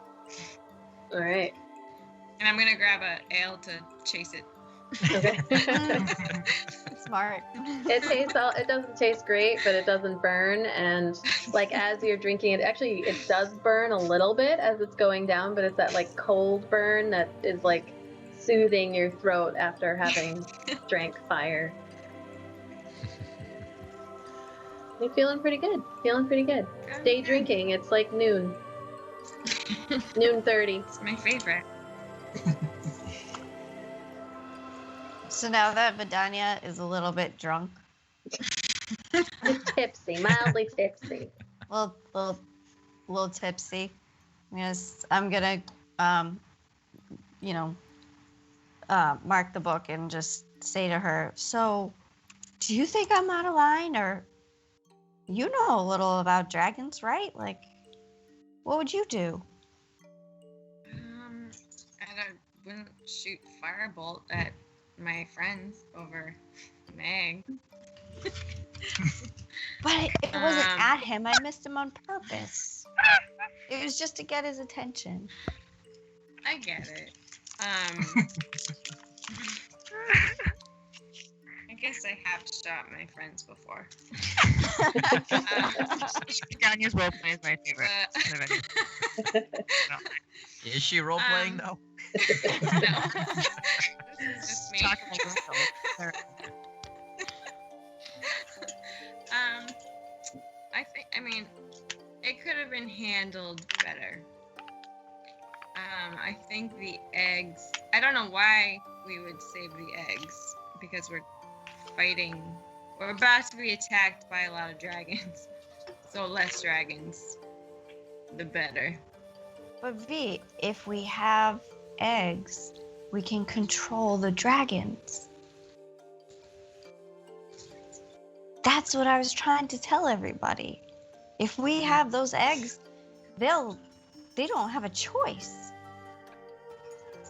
All right. And I'm gonna grab a ale to chase it. Okay. Smart. It doesn't taste great, but it doesn't burn. And like as you're drinking it, actually it does burn a little bit as it's going down, but it's that like cold burn that is like soothing your throat after having drank fire. You're feeling pretty good. Stay drinking. It's like noon. Noon 30. It's my favorite. So now that Vidania is a little bit drunk, Tipsy, mildly tipsy. little tipsy, I'm gonna mark the book and just say to her, so do you think I'm out of line, or you know a little about dragons, right? Like, what would you do? I wouldn't shoot firebolt at my friends over Meg. But it wasn't at him. I missed him on purpose. It was just to get his attention. I get it. I guess I have shot my friends before. Danya's role play is my favorite. Is she role playing though? No. This is just me. Talking like this, though. I mean, it could have been handled better. I think the eggs. I don't know why we would save the eggs because we're fighting. We're about to be attacked by a lot of dragons. So less dragons, the better. But V, if we have eggs, we can control the dragons. That's what I was trying to tell everybody. If we have those eggs, they don't have a choice.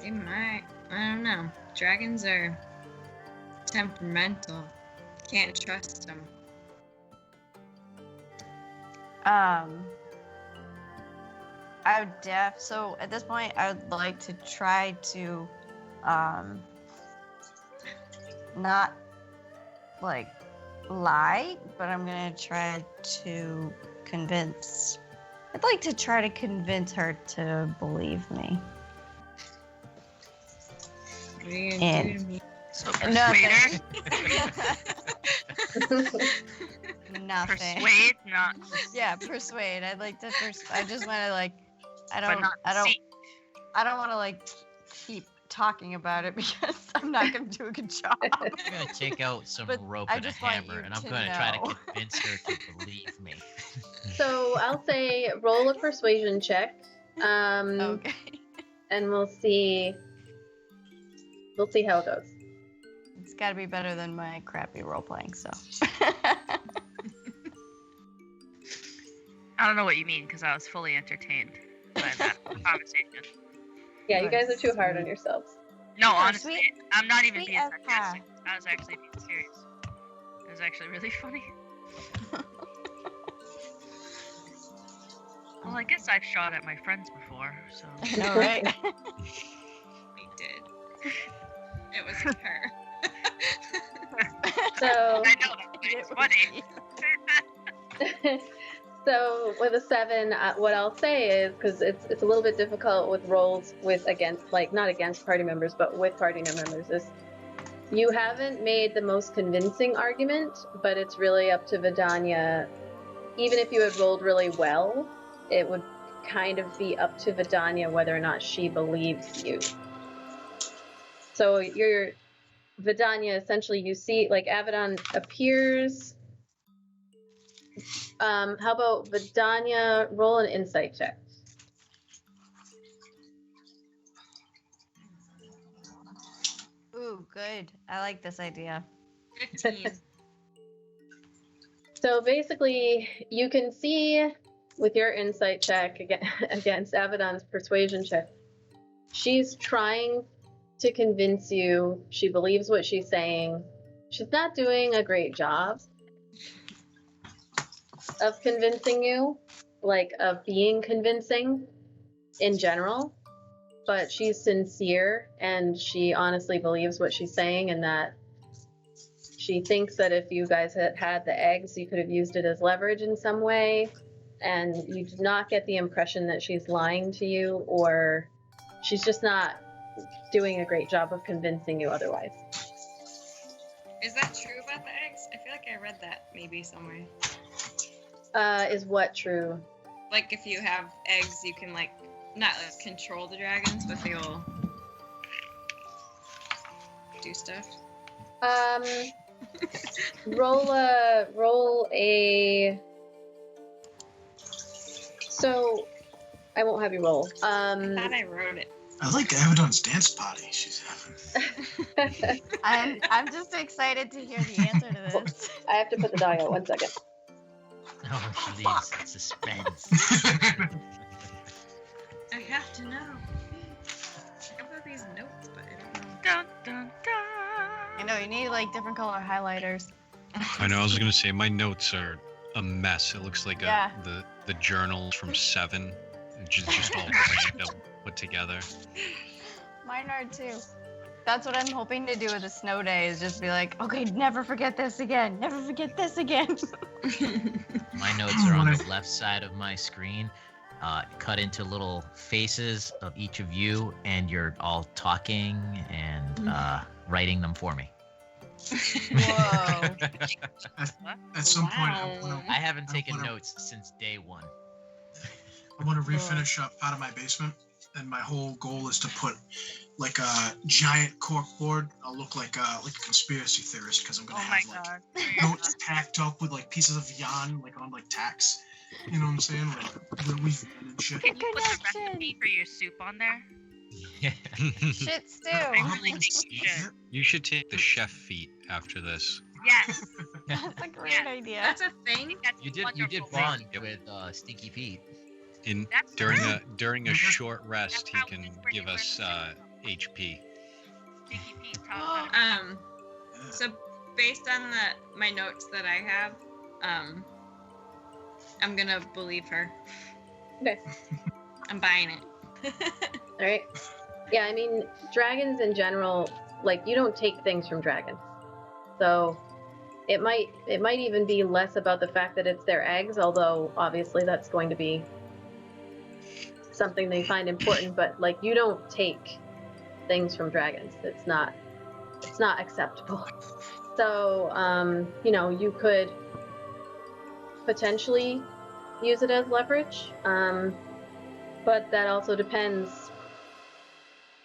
They might. I don't know. Dragons are temperamental. Can't trust them. I would so at this point I would like to try to not like lie, but I'm gonna try to I'd like to try to convince her to believe me. What are you gonna do to me? So Nothing. Persuade, not. Yeah, persuade. I'd like to I just want to like I But not don't deceit. want to like keep talking about it because I'm not going to do a good job. I'm gonna take out some But rope I and a just want hammer, you and I'm to gonna try to know. convince her to believe me. So I'll say roll a persuasion check, Okay. and we'll see how it goes. It's got to be better than my crappy role playing, so. I don't know what you mean because I was fully entertained by that conversation. Yeah, you guys are too hard on yourselves. No, Yeah, honestly, sweet- I'm not even sweet being as sarcastic. I was actually being serious. It was actually really funny. Well, I guess I've shot at my friends before, so. I know, right? We did. It was her. So I know that, but it's funny. so with a 7, what I'll say is, because it's a little bit difficult with rolls with not against party members, but with party members, is you haven't made the most convincing argument, but it's really up to Vidania. Even if you had rolled really well, it would kind of be up to Vidania whether or not she believes you. So you're Vidania, essentially you see like Avedon appears. How about Vidania roll an insight check? Ooh, good. I like this idea. 15. So basically, you can see with your insight check against Avedon's persuasion check, she's trying to convince you. She believes what she's saying. She's not doing a great job of convincing you, like of being convincing in general, but she's sincere and she honestly believes what she's saying, and that she thinks that if you guys had the eggs, you could have used it as leverage in some way, and you do not get the impression that she's lying to you or she's just not doing a great job of convincing you otherwise. Is that true about the eggs? I feel like I read that maybe somewhere. Is what true? Like if you have eggs, you can like not like control the dragons, but they'll do stuff. Roll a. So, I won't have you roll. I thought I wrote it. I like Avedon's dance party she's having. I'm just excited to hear the answer to this. I have to put the die out 1 second. Oh, please, suspense. I have to know. I got these notes, but I don't know. Dun, dun, dun. I know, you need like different color highlighters. I know. I was gonna say my notes are a mess. It looks like Yeah. the journals from 7, just all random put together. Mine are too. That's what I'm hoping to do with the snow day is just be like, okay, never forget this again. Never forget this again. My notes are on the left side of my screen, cut into little faces of each of you, and you're all talking and writing them for me. Whoa. At some point, I haven't taken notes since day one. I want to refinish up out of my basement, and my whole goal is to put like a giant corkboard. I'll look like a conspiracy theorist because I'm gonna have like notes tacked up with like pieces of yarn like on like tacks. You know what I'm saying? Like where we've been and shit. Can you put the recipe for your soup on there? Shit stew. I really think you should. You should take the chef feat after this. Yes. That's a great idea. That's a thing. That's You did wonderful. bond with Stinky Pete. That's During a short rest, he how can this freaking give us recipe HP. Stinky Pete taught how to So based on my notes that I have, I'm gonna believe her. Okay. I'm buying it. All right. Yeah, I mean, dragons in general, like you don't take things from dragons, so it might even be less about the fact that it's their eggs, although obviously that's going to be something they find important. But like, you don't take things from dragons. It's not acceptable. So you know, you could potentially use it as leverage, but that also depends.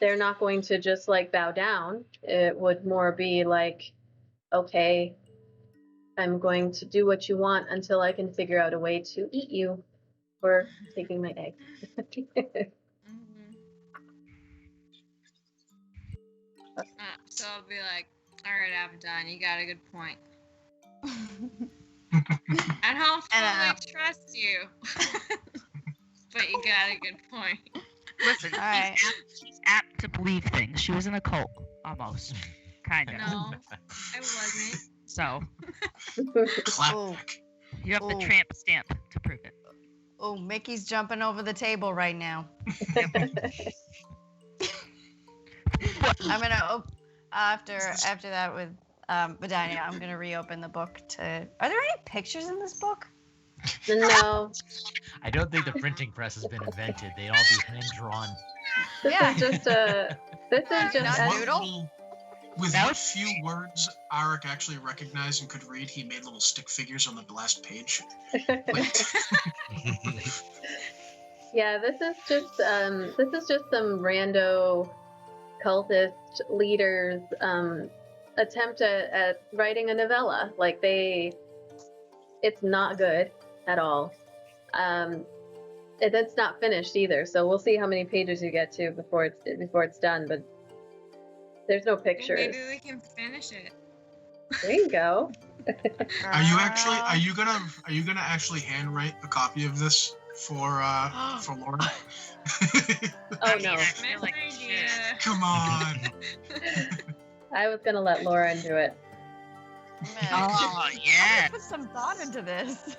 They're not going to just like bow down. It would more be like, okay, I'm going to do what you want until I can figure out a way to eat you for taking my egg. So I'll be like, all right, Abaddon, you got a good point. I don't fully trust you, but you got a good point. Listen, All right. she's apt to believe things. She was in a cult, almost. Kind of. No, I wasn't. So, Clap Oh. back. you have the Oh. tramp stamp to prove it. Oh, Mickey's jumping over the table right now. I'm gonna after that with Vidania, I'm gonna reopen the book to. Are there any pictures in this book? No, I don't think the printing press has been invented. They'd all be hand drawn. this Yeah. is just Not a What noodle? little- with what few words Arik actually recognized and could read, he made little stick figures on the last page. Like, yeah. This is just some rando cultist leaders attempt at writing a novella. Like it's not good at all. And it's not finished either. So we'll see how many pages you get to before it's done. But there's no pictures. Maybe we can finish it. There you go. are you gonna actually handwrite a copy of this for Laura? Oh no, I feel like Nice you idea. should. Come on. I was gonna let Lauren do it. Oh, I'm yeah. gonna put some thought into this.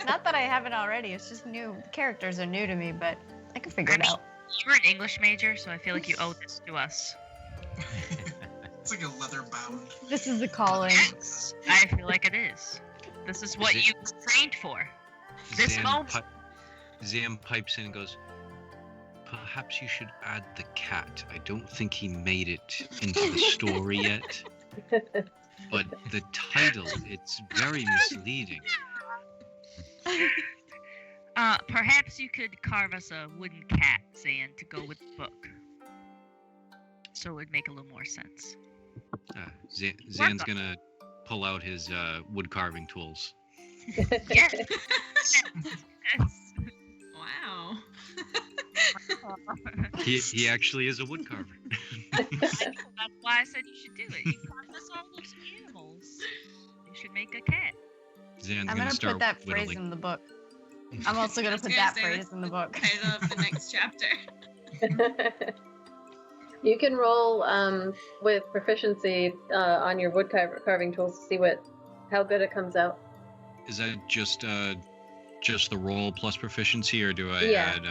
Not that I haven't already. It's just new. The characters are new to me, but I can figure it out. You're an English major, so I feel like you owe this to us. It's like a leather bound. This is the calling. Yes, I feel like it is. This is what you trained for. This moment. Zam pipes in and goes, perhaps you should add the cat. I don't think he made it into the story yet. But the title, it's very misleading. Perhaps you could carve us a wooden cat, Zan, to go with the book. So it would make a little more sense. Zan's gonna pull out his wood carving tools. Yes. Wow. He actually is a wood carver. That's why I said you should do it. You carved us all those animals. You should make a cat. Zan's I'm gonna gonna start put that phrase whittling. in the book. I'm also gonna was put gonna that say phrase that's in the book. Title of the next chapter. You can roll with proficiency on your wood carving tools to see how good it comes out. Is that just the roll plus proficiency, or do I Yeah. add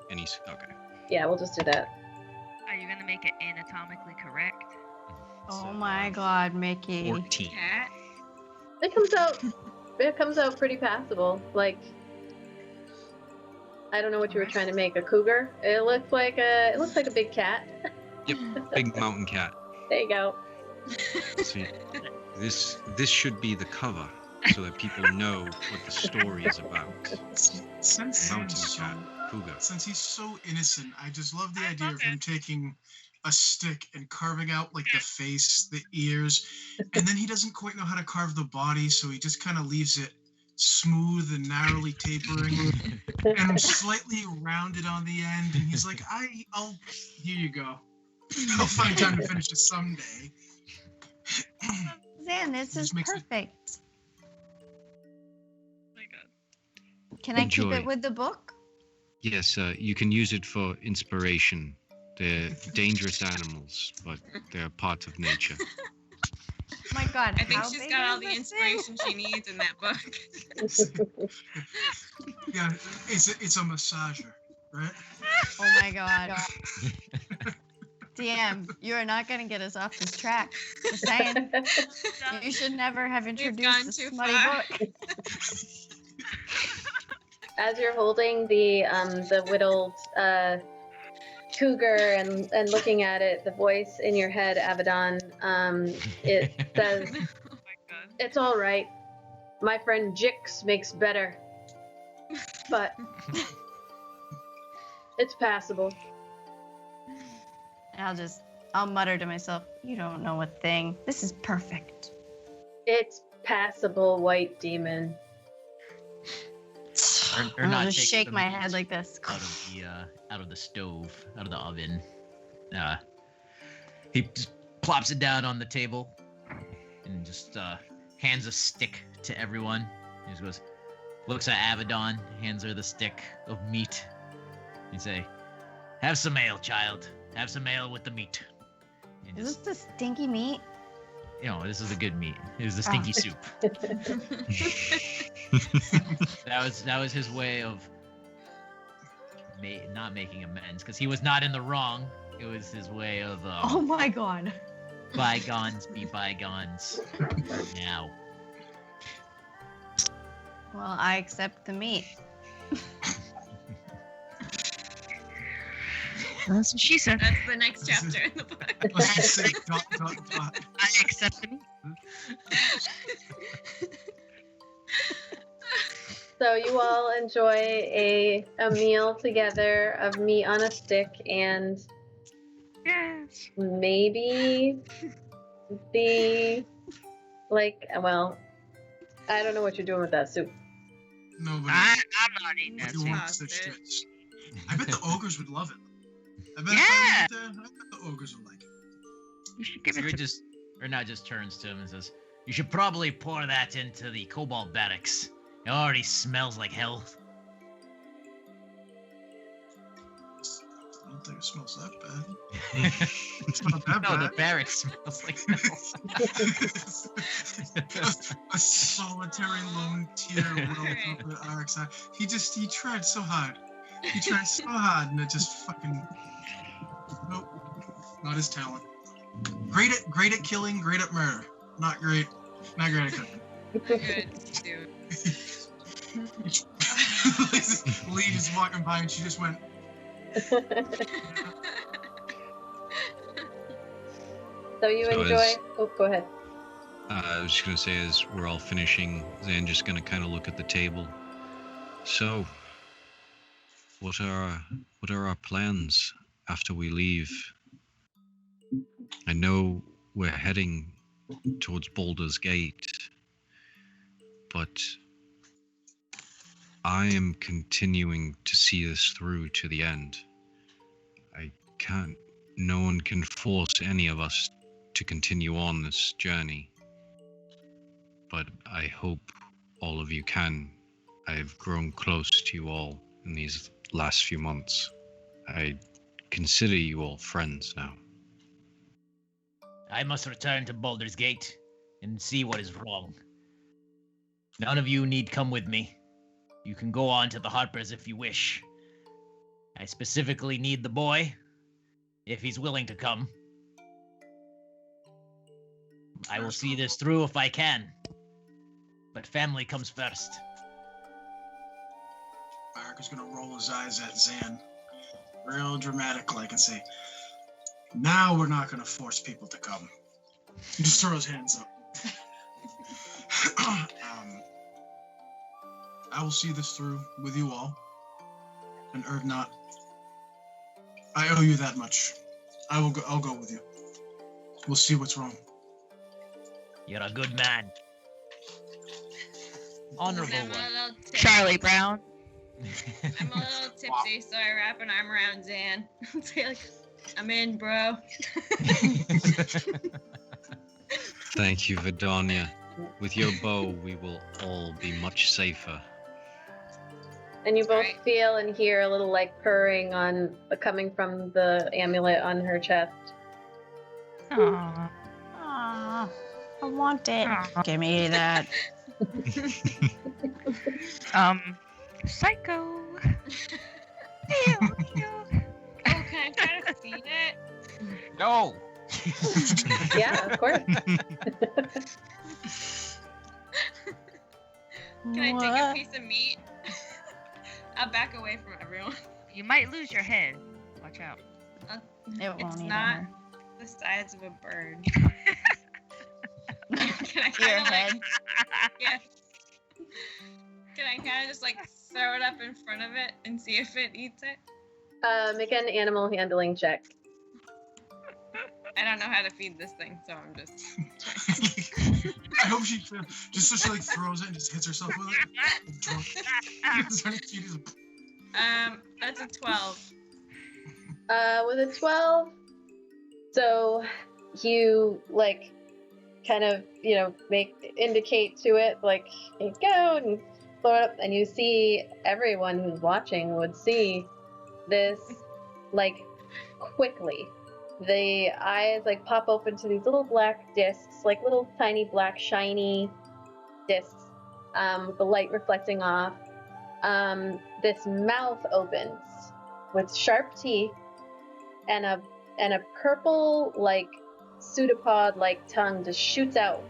any? Okay. Yeah, we'll just do that. Are you gonna make it anatomically correct? Oh my God, Mickey. 14. Cat. It comes out pretty passable. Like, I don't know what you were trying to make, a cougar. It looks like a big cat. Big mountain cat. There you go. See, this should be the cover so that people know what the story is about. Since Mountain he's cat, cougar. since he's so innocent, I just love the idea of him taking a stick and carving out like the face, the ears, and then he doesn't quite know how to carve the body, so he just kind of leaves it smooth and narrowly tapering and slightly rounded on the end. And he's like, I'll here you go. I'll find time to finish it someday. Zan, this is Just makes it- perfect. Oh my god. Can I keep Enjoy. it with the book? Yes, you can use it for inspiration. They're dangerous animals, but they're a part of nature. Oh my God, I think how she's big got all is the this thing? inspiration she needs in that book. Yeah, it's a massager, right? Oh my God. DM, you are not going to get us off this track. Just saying. You should never have gone introduced this too smutty far. book. As you're holding the whittled cougar and looking at it, the voice in your head, Abaddon, it says, Oh my god. "It's all right. My friend Jix makes better, but it's passable." I'll mutter to myself, you don't know a thing. This is perfect. It's passable, white demon. Or I'll not just take shake the my meat head like this. out of the stove, out of the oven. He just plops it down on the table and just hands a stick to everyone. He just goes, looks at Abaddon, hands her the stick of meat. He say, "Have some ale, child. Have some ale with the meat." And Is just, this the stinky meat? this is the good meat. It was the stinky soup. That was his way of not making amends, because he was not in the wrong. It was his way of Oh my God. bygones be bygones. Now, Well, I accept the meat. That's what she said. That's the next chapter in the book. Let's just say dot. I accept the meat. So you all enjoy a meal together of meat on a stick and Yes. maybe I don't know what you're doing with that soup. Nobody. I'm not eating that Nobody soup. wants the Toss it. shits. I bet the ogres would love it. I bet Yeah. if I lived there, I bet the ogres would like it. You should give it to Not just turns to him and says, "You should probably pour that into the cobalt barracks. It already smells like hell." I don't think it smells that bad. It's not that No, the bad. barracks smells like hell. a solitary lone tear rolled over Eric's eye. He tried so hard. He tried so hard, and it just fucking nope. Not his talent. Great at killing, great at murder. Not great at cooking. Good, dude. Lee just walking by and she just went, So you So enjoy. as- Oh, go ahead. I was just gonna say, as we're all finishing, Zan just gonna kind of look at the table. So, what are our plans after we leave? I know we're heading towards Baldur's Gate, but I am continuing to see this through to the end. No one can force any of us to continue on this journey, but I hope all of you can. I've grown close to you all in these last few months. I consider you all friends now. I must return to Baldur's Gate and see what is wrong. None of you need come with me. You can go on to the Harpers if you wish. I specifically need the boy, if he's willing to come. I will see this through if I can. But family comes first. Ark is gonna roll his eyes at Zan, real dramatic like, and say, "Now we're not gonna force people to come." He just throw his hands up. I will see this through with you all. And Erdnot, I owe you that much. I'll go with you. We'll see what's wrong. You're a good man. Honorable I'm a one. little tipsy. Charlie Brown. I'm a little tipsy, so I wrap an arm around Zan. Say like, "I'm in, bro." Thank you, Vidonia. With your bow, we will all be much safer. And you both Right. feel and hear a little like purring coming from the amulet on her chest. Aww. Aw, I want it. Aw. Give me that. Psycho. Oh, can I try to feed it? No. Yeah, of course. Can I take a What? piece of meat? I'll back away from everyone. You might lose your head. Watch out. It won't It's eat not her. the size of a bird. Can I Your kind of head. like, yeah. Can I kind of just like throw it up in front of it and see if it eats it? Make an animal handling check. I don't know how to feed this thing, so I'm just. I hope she just so she like throws it and just hits herself with it. Drunk. That's a 12. With a 12, so you like kind of indicate to it like, here you go, and throw it up, and you see everyone who's watching would see this like quickly. The eyes like pop open to these little black discs, like little tiny black shiny discs, with the light reflecting off. This mouth opens with sharp teeth and a purple like pseudopod like tongue just shoots out,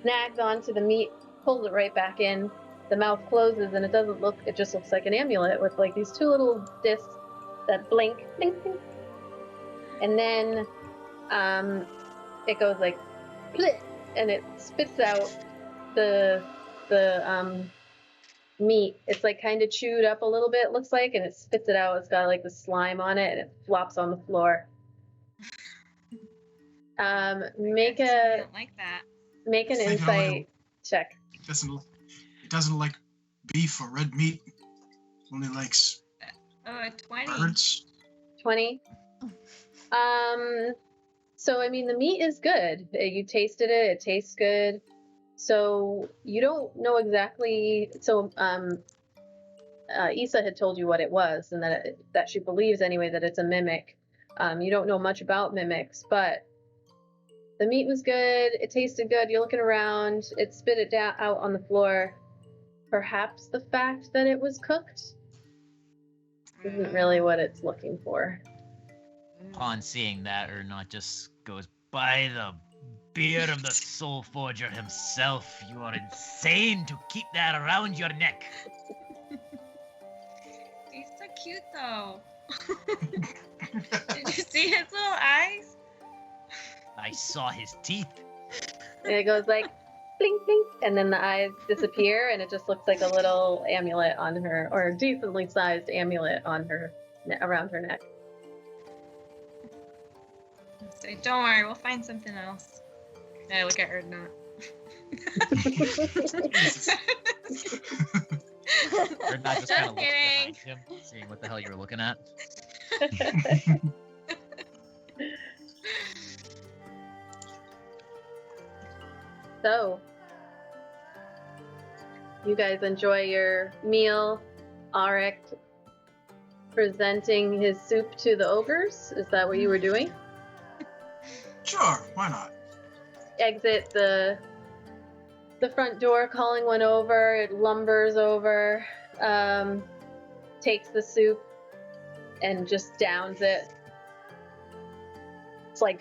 snags onto the meat, pulls it right back in. The mouth closes and it just looks like an amulet with like these two little discs that blink, blink, blink. And then it goes like split, and it spits out the meat. It's like kind of chewed up a little bit, it looks like, and it spits it out. It's got like the slime on it, and it flops on the floor. Make I a don't like that. make an Think insight check. It doesn't like beef or red meat. Only likes Oh, a 20. birds. 20. So I mean the meat is good. You tasted it, it tastes good. So you don't know exactly. So Issa had told you what it was, and that she believes anyway that it's a mimic. You don't know much about mimics, but the meat was good. It tasted good. You're looking around. It spit it out on the floor. Perhaps the fact that it was cooked isn't really what it's looking for. Upon seeing that, Erdnot just goes, "By the beard of the Soul Forger himself, you are insane to keep that around your neck." He's so cute though. Did you see his little eyes? I saw his teeth. And it goes like blink, blink, and then the eyes disappear, and it just looks like a little amulet on her, or a decently sized amulet on her, around her neck. Say, don't worry, we'll find something else. And I look at Erdnot. Erdnot just kind of looks kidding. behind him, seeing what the hell you were looking at. So, you guys enjoy your meal. Arik presenting his soup to the ogres. Is that what you were doing? Sure, why not? Exit the front door, calling one over. It lumbers over, takes the soup, and just downs it. It's like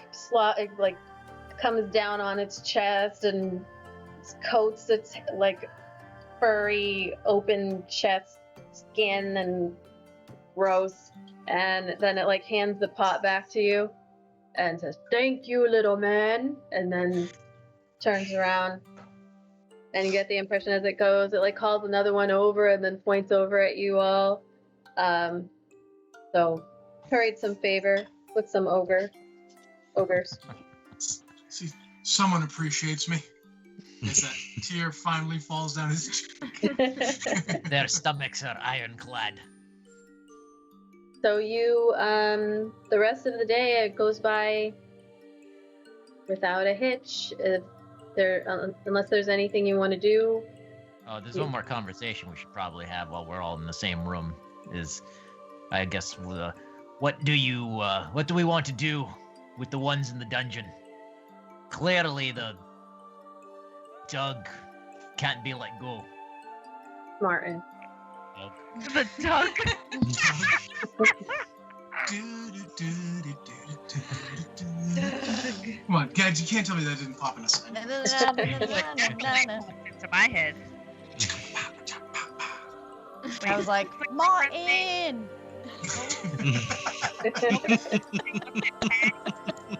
comes down on its chest and coats its like furry open chest skin and gross, and then it like hands the pot back to you and says, "Thank you, little man," and then turns around. And you get the impression as it goes, it like calls another one over and then points over at you all. So curried some favor with some ogres. See, someone appreciates me. As that tear finally falls down his cheek. Their stomachs are ironclad. So you, the rest of the day it goes by without a hitch. If there, unless there's anything you want to do. Oh, there's one more conversation we should probably have while we're all in the same room. Is, I guess, what do we want to do with the ones in the dungeon? Clearly, the Doug can't be let go. Martin. Doug. The Doug. Come on, guys, you can't tell me that didn't pop in a second. Into my head. I was like, Martin!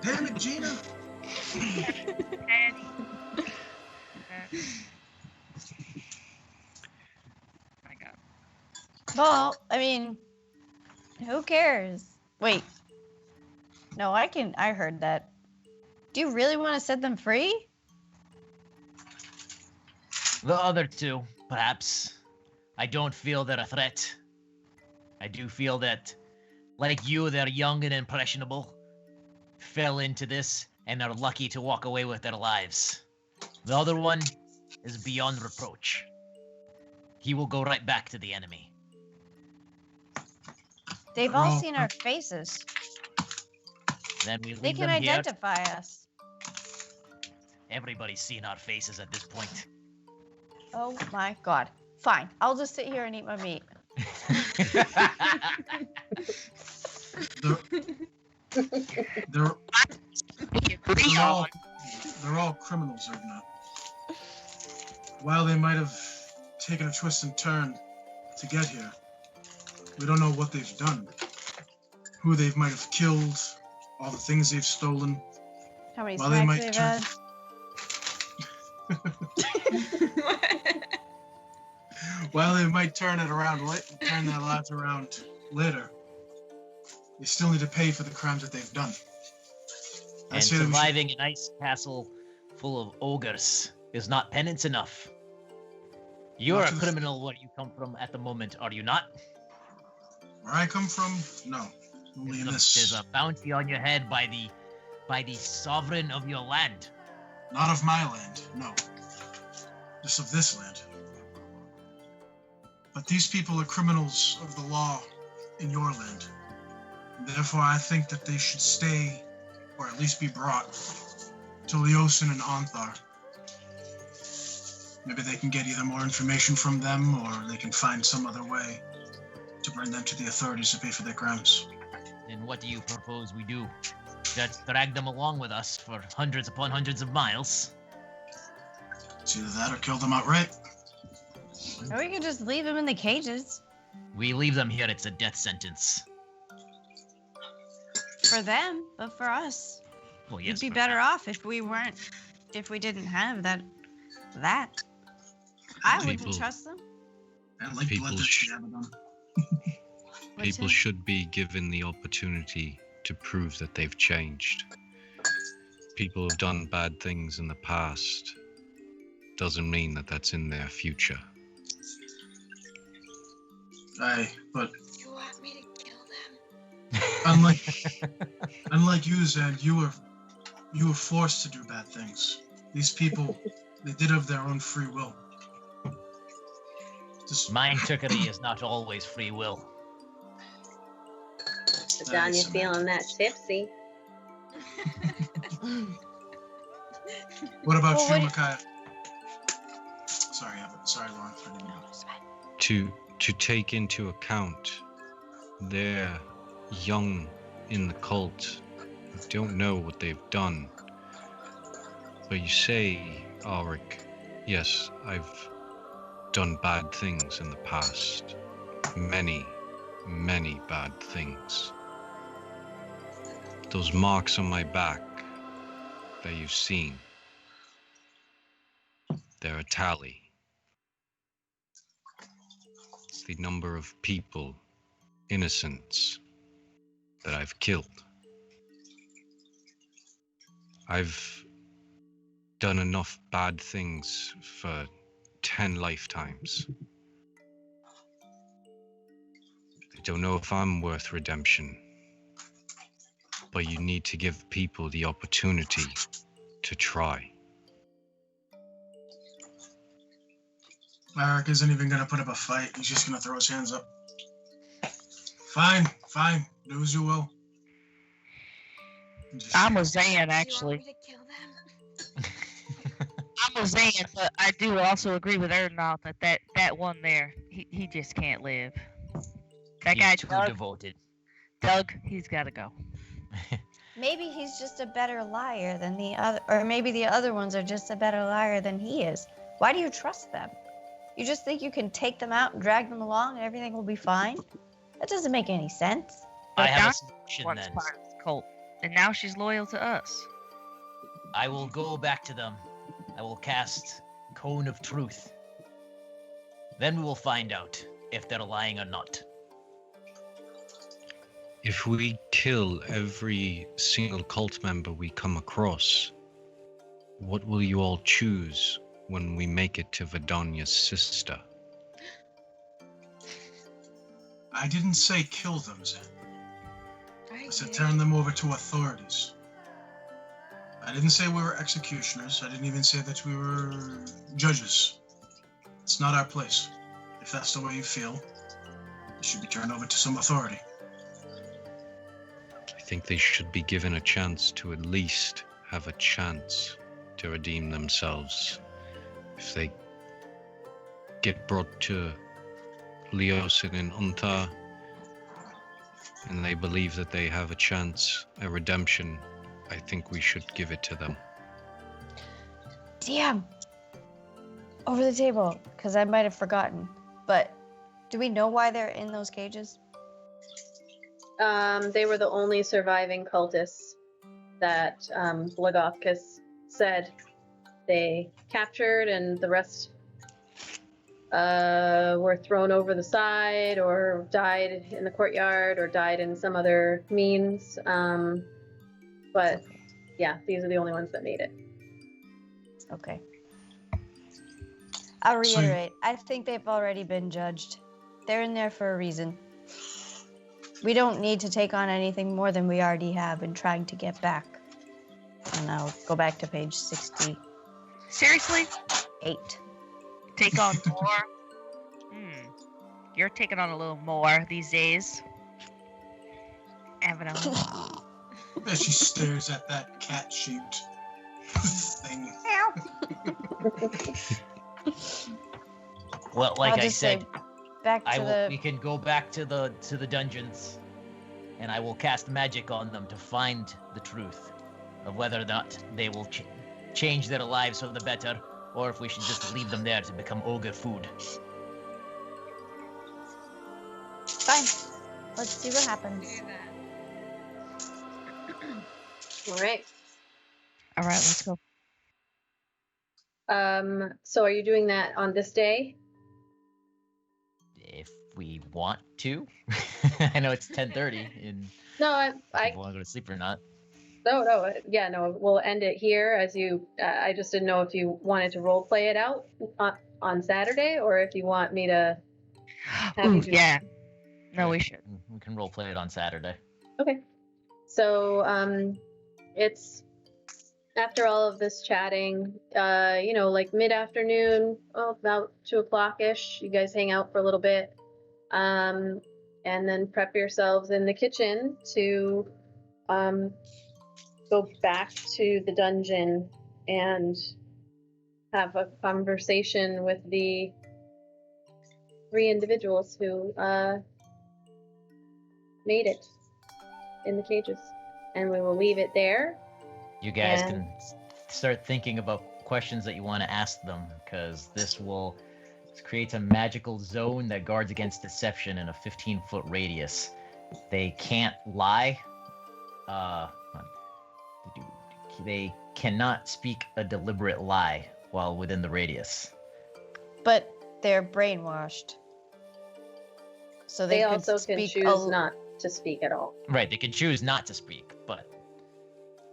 Damn it, Gina! My God. Well, I mean, who cares? Wait. No, I heard that. Do you really want to set them free? The other two, perhaps. I don't feel they're a threat. I do feel that, like you, they're young and impressionable, fell into this, and are lucky to walk away with their lives. The other one is beyond reproach. He will go right back to the enemy. They've all seen our faces. Then we They leave can them here. identify us. Everybody's seen our faces at this point. Oh my God. Fine. I'll just sit here and eat my meat. They're all criminals, Erna. While they might have taken a twist and turn to get here, we don't know what they've done, who they might have killed, all the things they've stolen. How many While they snacks might they've turn- had. While they might turn their lives around later, they still need to pay for the crimes that they've done. I And say that we should- surviving an ice castle full of ogres is not penance enough. You're Not a to the- criminal where you come from at the moment, are you not? Where I come from, no. Only in There's this. a bounty on your head by the sovereign of your land. Not of my land, no. Just of this land. But these people are criminals of the law in your land. Therefore, I think that they should stay, or at least be brought, to Leosin and Onthar. Maybe they can get either more information from them, or they can find some other way to bring them to the authorities to pay for their crimes. Then what do you propose we do? Just drag them along with us for hundreds upon hundreds of miles? It's either that or kill them outright. Or we could just leave them in the cages. We leave them here, it's a death sentence. For them, but for us, Well, we'd yes, be for better them. off if we didn't have that. I wouldn't People- trust them. And like People blood that sh- she had done. What's People that? should be given the opportunity to prove that they've changed. People who've done bad things in the past doesn't mean that that's in their future. Aye, but You want me to kill them? unlike you, Zan, you were forced to do bad things. These people, they did of their own free will. Just Mind trickery is not always free will. John, you feeling that tipsy? what about Well, you, what do you- Micaiah? Sorry, Lauren. I didn't know. To take into account they're young in the cult, don't know what they've done. But you say, Auric, yes, I've done bad things in the past. Many, many bad things. Those marks on my back that you've seen, they're a tally. It's the number of people, innocents, that I've killed. I've done enough bad things for 10 lifetimes. I don't know if I'm worth redemption, but you need to give people the opportunity to try. Eric isn't even gonna put up a fight. He's just gonna throw his hands up. Fine, fine. Do as you will. And just I'm a shakes his- Zan, Do you want actually. me to kill them? I'm a Zan, but I do also agree with Erdenal that one there, he just can't live. That He's guy, too Doug, devoted. he's got to go. Maybe he's just a better liar than the other, or maybe the other ones are just a better liar than he is. Why do you trust them? You just think you can take them out and drag them along and everything will be fine? That doesn't make any sense. I But have a Don solution once then. part of this cult, and now she's loyal to us. I will go back to them. I will cast Cone of Truth. Then we will find out if they're lying or not. If we kill every single cult member we come across, what will you all choose when we make it to Vidonia's sister? I didn't say kill them, Zen. I I said did. turn them over to authorities. I didn't say we were executioners. I didn't even say that we were judges. It's not our place. If that's the way you feel, it should be turned over to some authority. I think they should be given a chance to at least have a chance to redeem themselves. If they get brought to Leosin and Unta, and they believe that they have a chance, a redemption, I think we should give it to them. DM, over the table, because I might have forgotten, but do we know why they're in those cages? They were the only surviving cultists that Blagothkus said they captured, and the rest were thrown over the side or died in the courtyard or died in some other means. But yeah, these are the only ones that made it. Okay. I'll So- reiterate, I think they've already been judged. They're in there for a reason. We don't need to take on anything more than we already have in trying to get back. And I'll go back to page 68. Seriously? Take on more? You're taking on a little more these days. Avenel. As she stares at that cat-shaped thing. Well, like I'll I just say, said, back to we the... can go back to the dungeons, and I will cast magic on them to find the truth of whether or not they will change their lives for the better, or if we should just leave them there to become ogre food. Fine. Let's see what happens. Do that. All right. All right, let's go. So are you doing that on this day? If we want to. I know it's 10:30, and No, if people want to go to sleep or not. yeah, no, we'll end it here as you, I just didn't know if you wanted to role play it out on Saturday, or if you want me to have Ooh, you do yeah. No, we should. We can role play it on Saturday. Okay. So, it's after all of this chatting, like mid-afternoon, about 2:00-ish, you guys hang out for a little bit, and then prep yourselves in the kitchen to, go back to the dungeon and have a conversation with the 3 individuals who, made it in the cages. And we will leave it there. You guys And- can start thinking about questions that you want to ask them, because this creates a magical zone that guards against deception in a 15-foot radius. They can't lie. They cannot speak a deliberate lie while within the radius. But they're brainwashed. So They could also can speak choose not to speak at all. Right, they can choose not to speak, but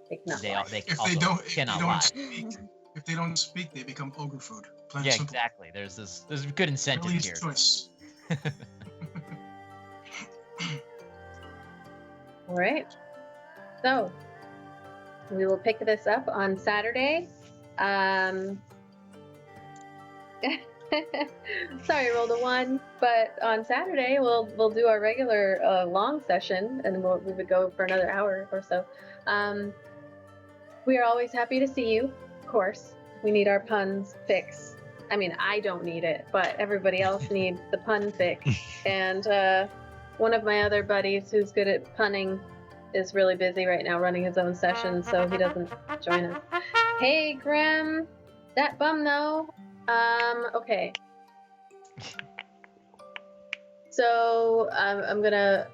They cannot they lie. If also they don't, cannot lie. if they don't speak, they become ogre food. Plain Yeah, and simple. exactly. There's a good incentive Earliest here. choice. All right. So we will pick this up on Saturday. Sorry, rolled a 1, but on Saturday we'll do our regular long session, and we would go for another hour or so. We are always happy to see you, of course. We need our puns fix. I mean, I don't need it, but everybody else needs the pun fix. And one of my other buddies who's good at punning is really busy right now running his own session, so he doesn't join us. Hey, Grim. That bum, though. Okay. So I'm gonna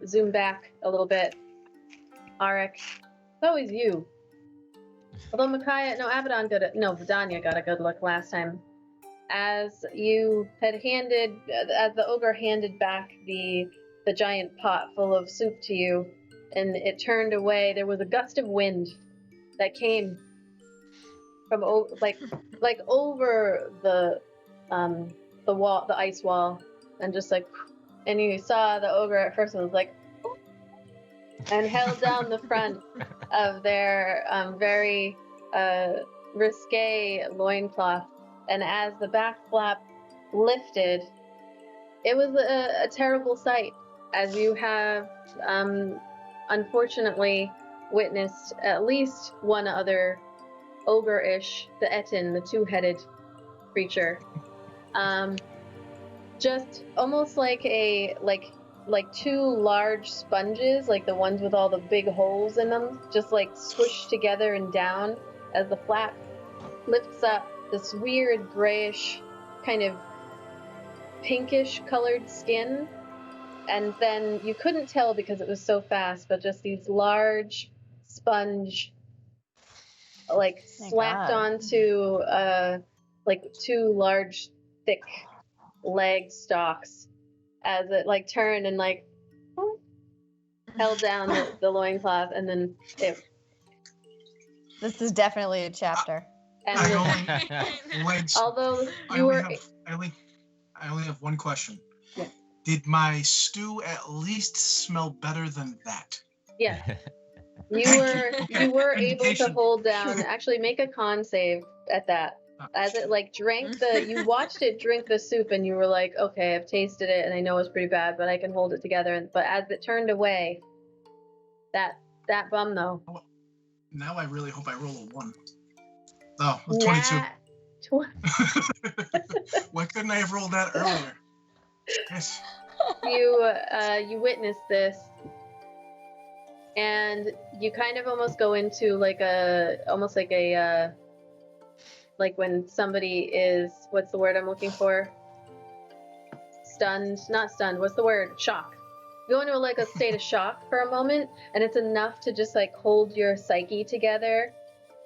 zoom back a little bit. Arik, it's always you. Although Abaddon Vidania got a good look last time. As the ogre handed back the giant pot full of soup to you, and it turned away, there was a gust of wind that came from over the wall, the ice wall, and just and you saw the ogre at first and was like, and held down the front of their very risque loincloth, and as the back flap lifted, it was a terrible sight, as you have unfortunately witnessed at least one other ogre-ish, the Etin, the two-headed creature, just almost like two large sponges, like the ones with all the big holes in them, just squished together and down as the flap lifts up. This weird grayish, kind of pinkish colored skin, and then you couldn't tell because it was so fast, but just these large sponge slapped onto two large thick leg stalks as it turned and held down the loincloth, and then it. This is definitely a chapter. And although I only have one question. Yeah. Did my stew at least smell better than that? Yeah. You were able to hold down. Sure. Actually, make a con save at that. As it drank you watched it drink the soup, and you were like, okay, I've tasted it, and I know it's pretty bad, but I can hold it together. But as it turned away, that bum though. Now I really hope I roll a 1. Oh, 22. Why couldn't I have rolled that earlier? Yes. You witnessed this, and you kind of almost go into like when somebody is, what's the word I'm looking for? Not stunned. What's the word? Shock. You go into a state of shock for a moment, and it's enough to just hold your psyche together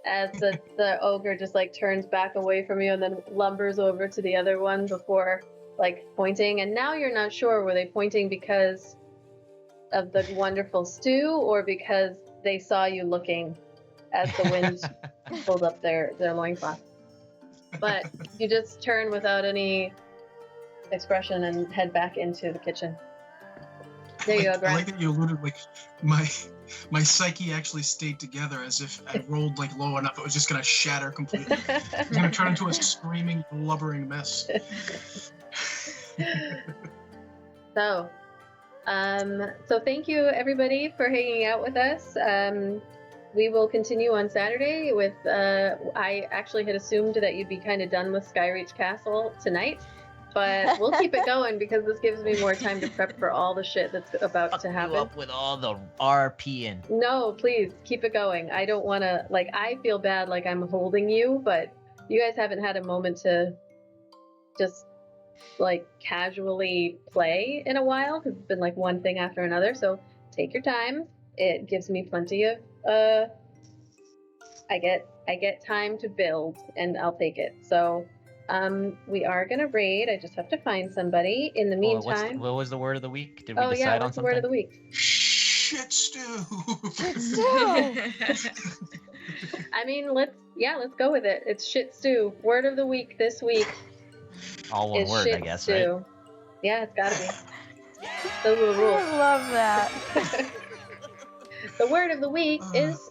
as the ogre just turns back away from you and then lumbers over to the other one before pointing. And now you're not sure, were they pointing because of the wonderful stew or because they saw you looking as the wind pulled up their loincloth. But you just turn without any expression and head back into the kitchen. There you go, Grant. I like that you alluded my psyche actually stayed together, as if I rolled low enough it was just gonna shatter completely. It's gonna turn into a screaming, blubbering mess. So thank you everybody for hanging out with us. We will continue on Saturday with, I actually had assumed that you'd be kind of done with Skyreach Castle tonight, but we'll keep it going because this gives me more time to prep for all the shit that's about Fuck to you happen. up with all the RP and No, please keep it going. I don't want to, like, I feel bad like I'm holding you, but you guys haven't had a moment to just, like, casually play in a while because it's been, like, one thing after another. So take your time. It gives me plenty of, I get time to build and I'll take it. So, we are going to raid. I just have to find somebody. In the Oh, meantime. what was the word of the week? Did we Oh, decide yeah, on what's the something? word of the week? Shit stew. I mean, let's go with it. It's shit stew. Word of the week this week All one is word, shit I guess, stew. right? Yeah, it's gotta be. Those are the rules. I love that. The word of the week is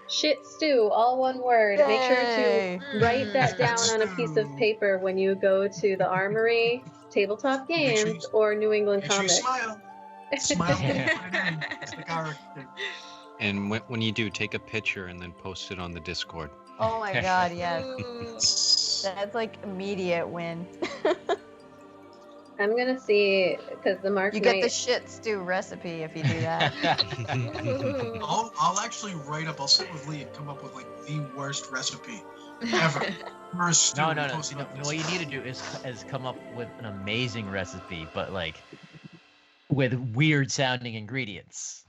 shit stew, all one word. Make sure to Yay. write that down on a piece of Stew. paper when you go to the Armory, Tabletop Make sure Games, you- or New England Make sure you Comics. smile. Smile when you put it in. It's the character. And when you do, take a picture and then post it on the Discord. Oh my god, yes. Ooh. That's like immediate win. I'm gonna see, because the Mark You get the Knight... shit stew recipe if you do that. Ooh. I'll actually write up. I'll sit with Lee and come up with like the worst recipe ever for a stew. No, and no, no. post it You know, up what you need to do is come up with an amazing recipe, but like with weird sounding ingredients,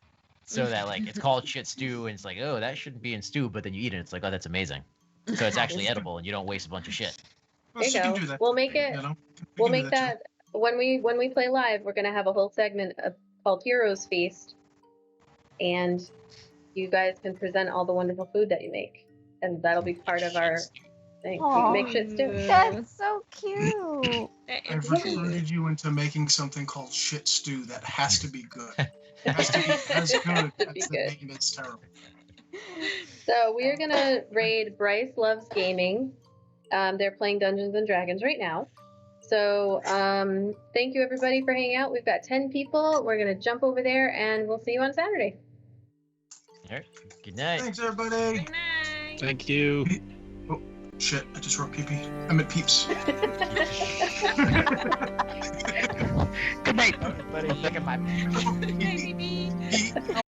so that like it's called shit stew, and it's like, oh, that shouldn't be in stew, but then you eat it, it's like, oh, that's amazing. So it's actually edible, and you don't waste a bunch of shit. Well, There she you can go. do that. We'll make it. You know? We We'll can do make too. that when we play live. We're gonna have a whole segment called Heroes Feast, and you guys can present all the wonderful food that you make, and that'll be part of our thing. We can make shit stew. That's so cute. I've recruited you into making something called shit stew that has to be good. It has to be as good To be as the good. making it's terrible. So we are gonna raid Bryce Loves Gaming. They're playing Dungeons and Dragons right now. So thank you everybody for hanging out. We've got 10 people. We're gonna jump over there, and we'll see you on Saturday. All right. Good night. Thanks, everybody. Good night. Thank you. Oh, shit. I just wrote pee-pee. I meant peeps. Good night. Everybody, look at my. Good night, baby. Pee.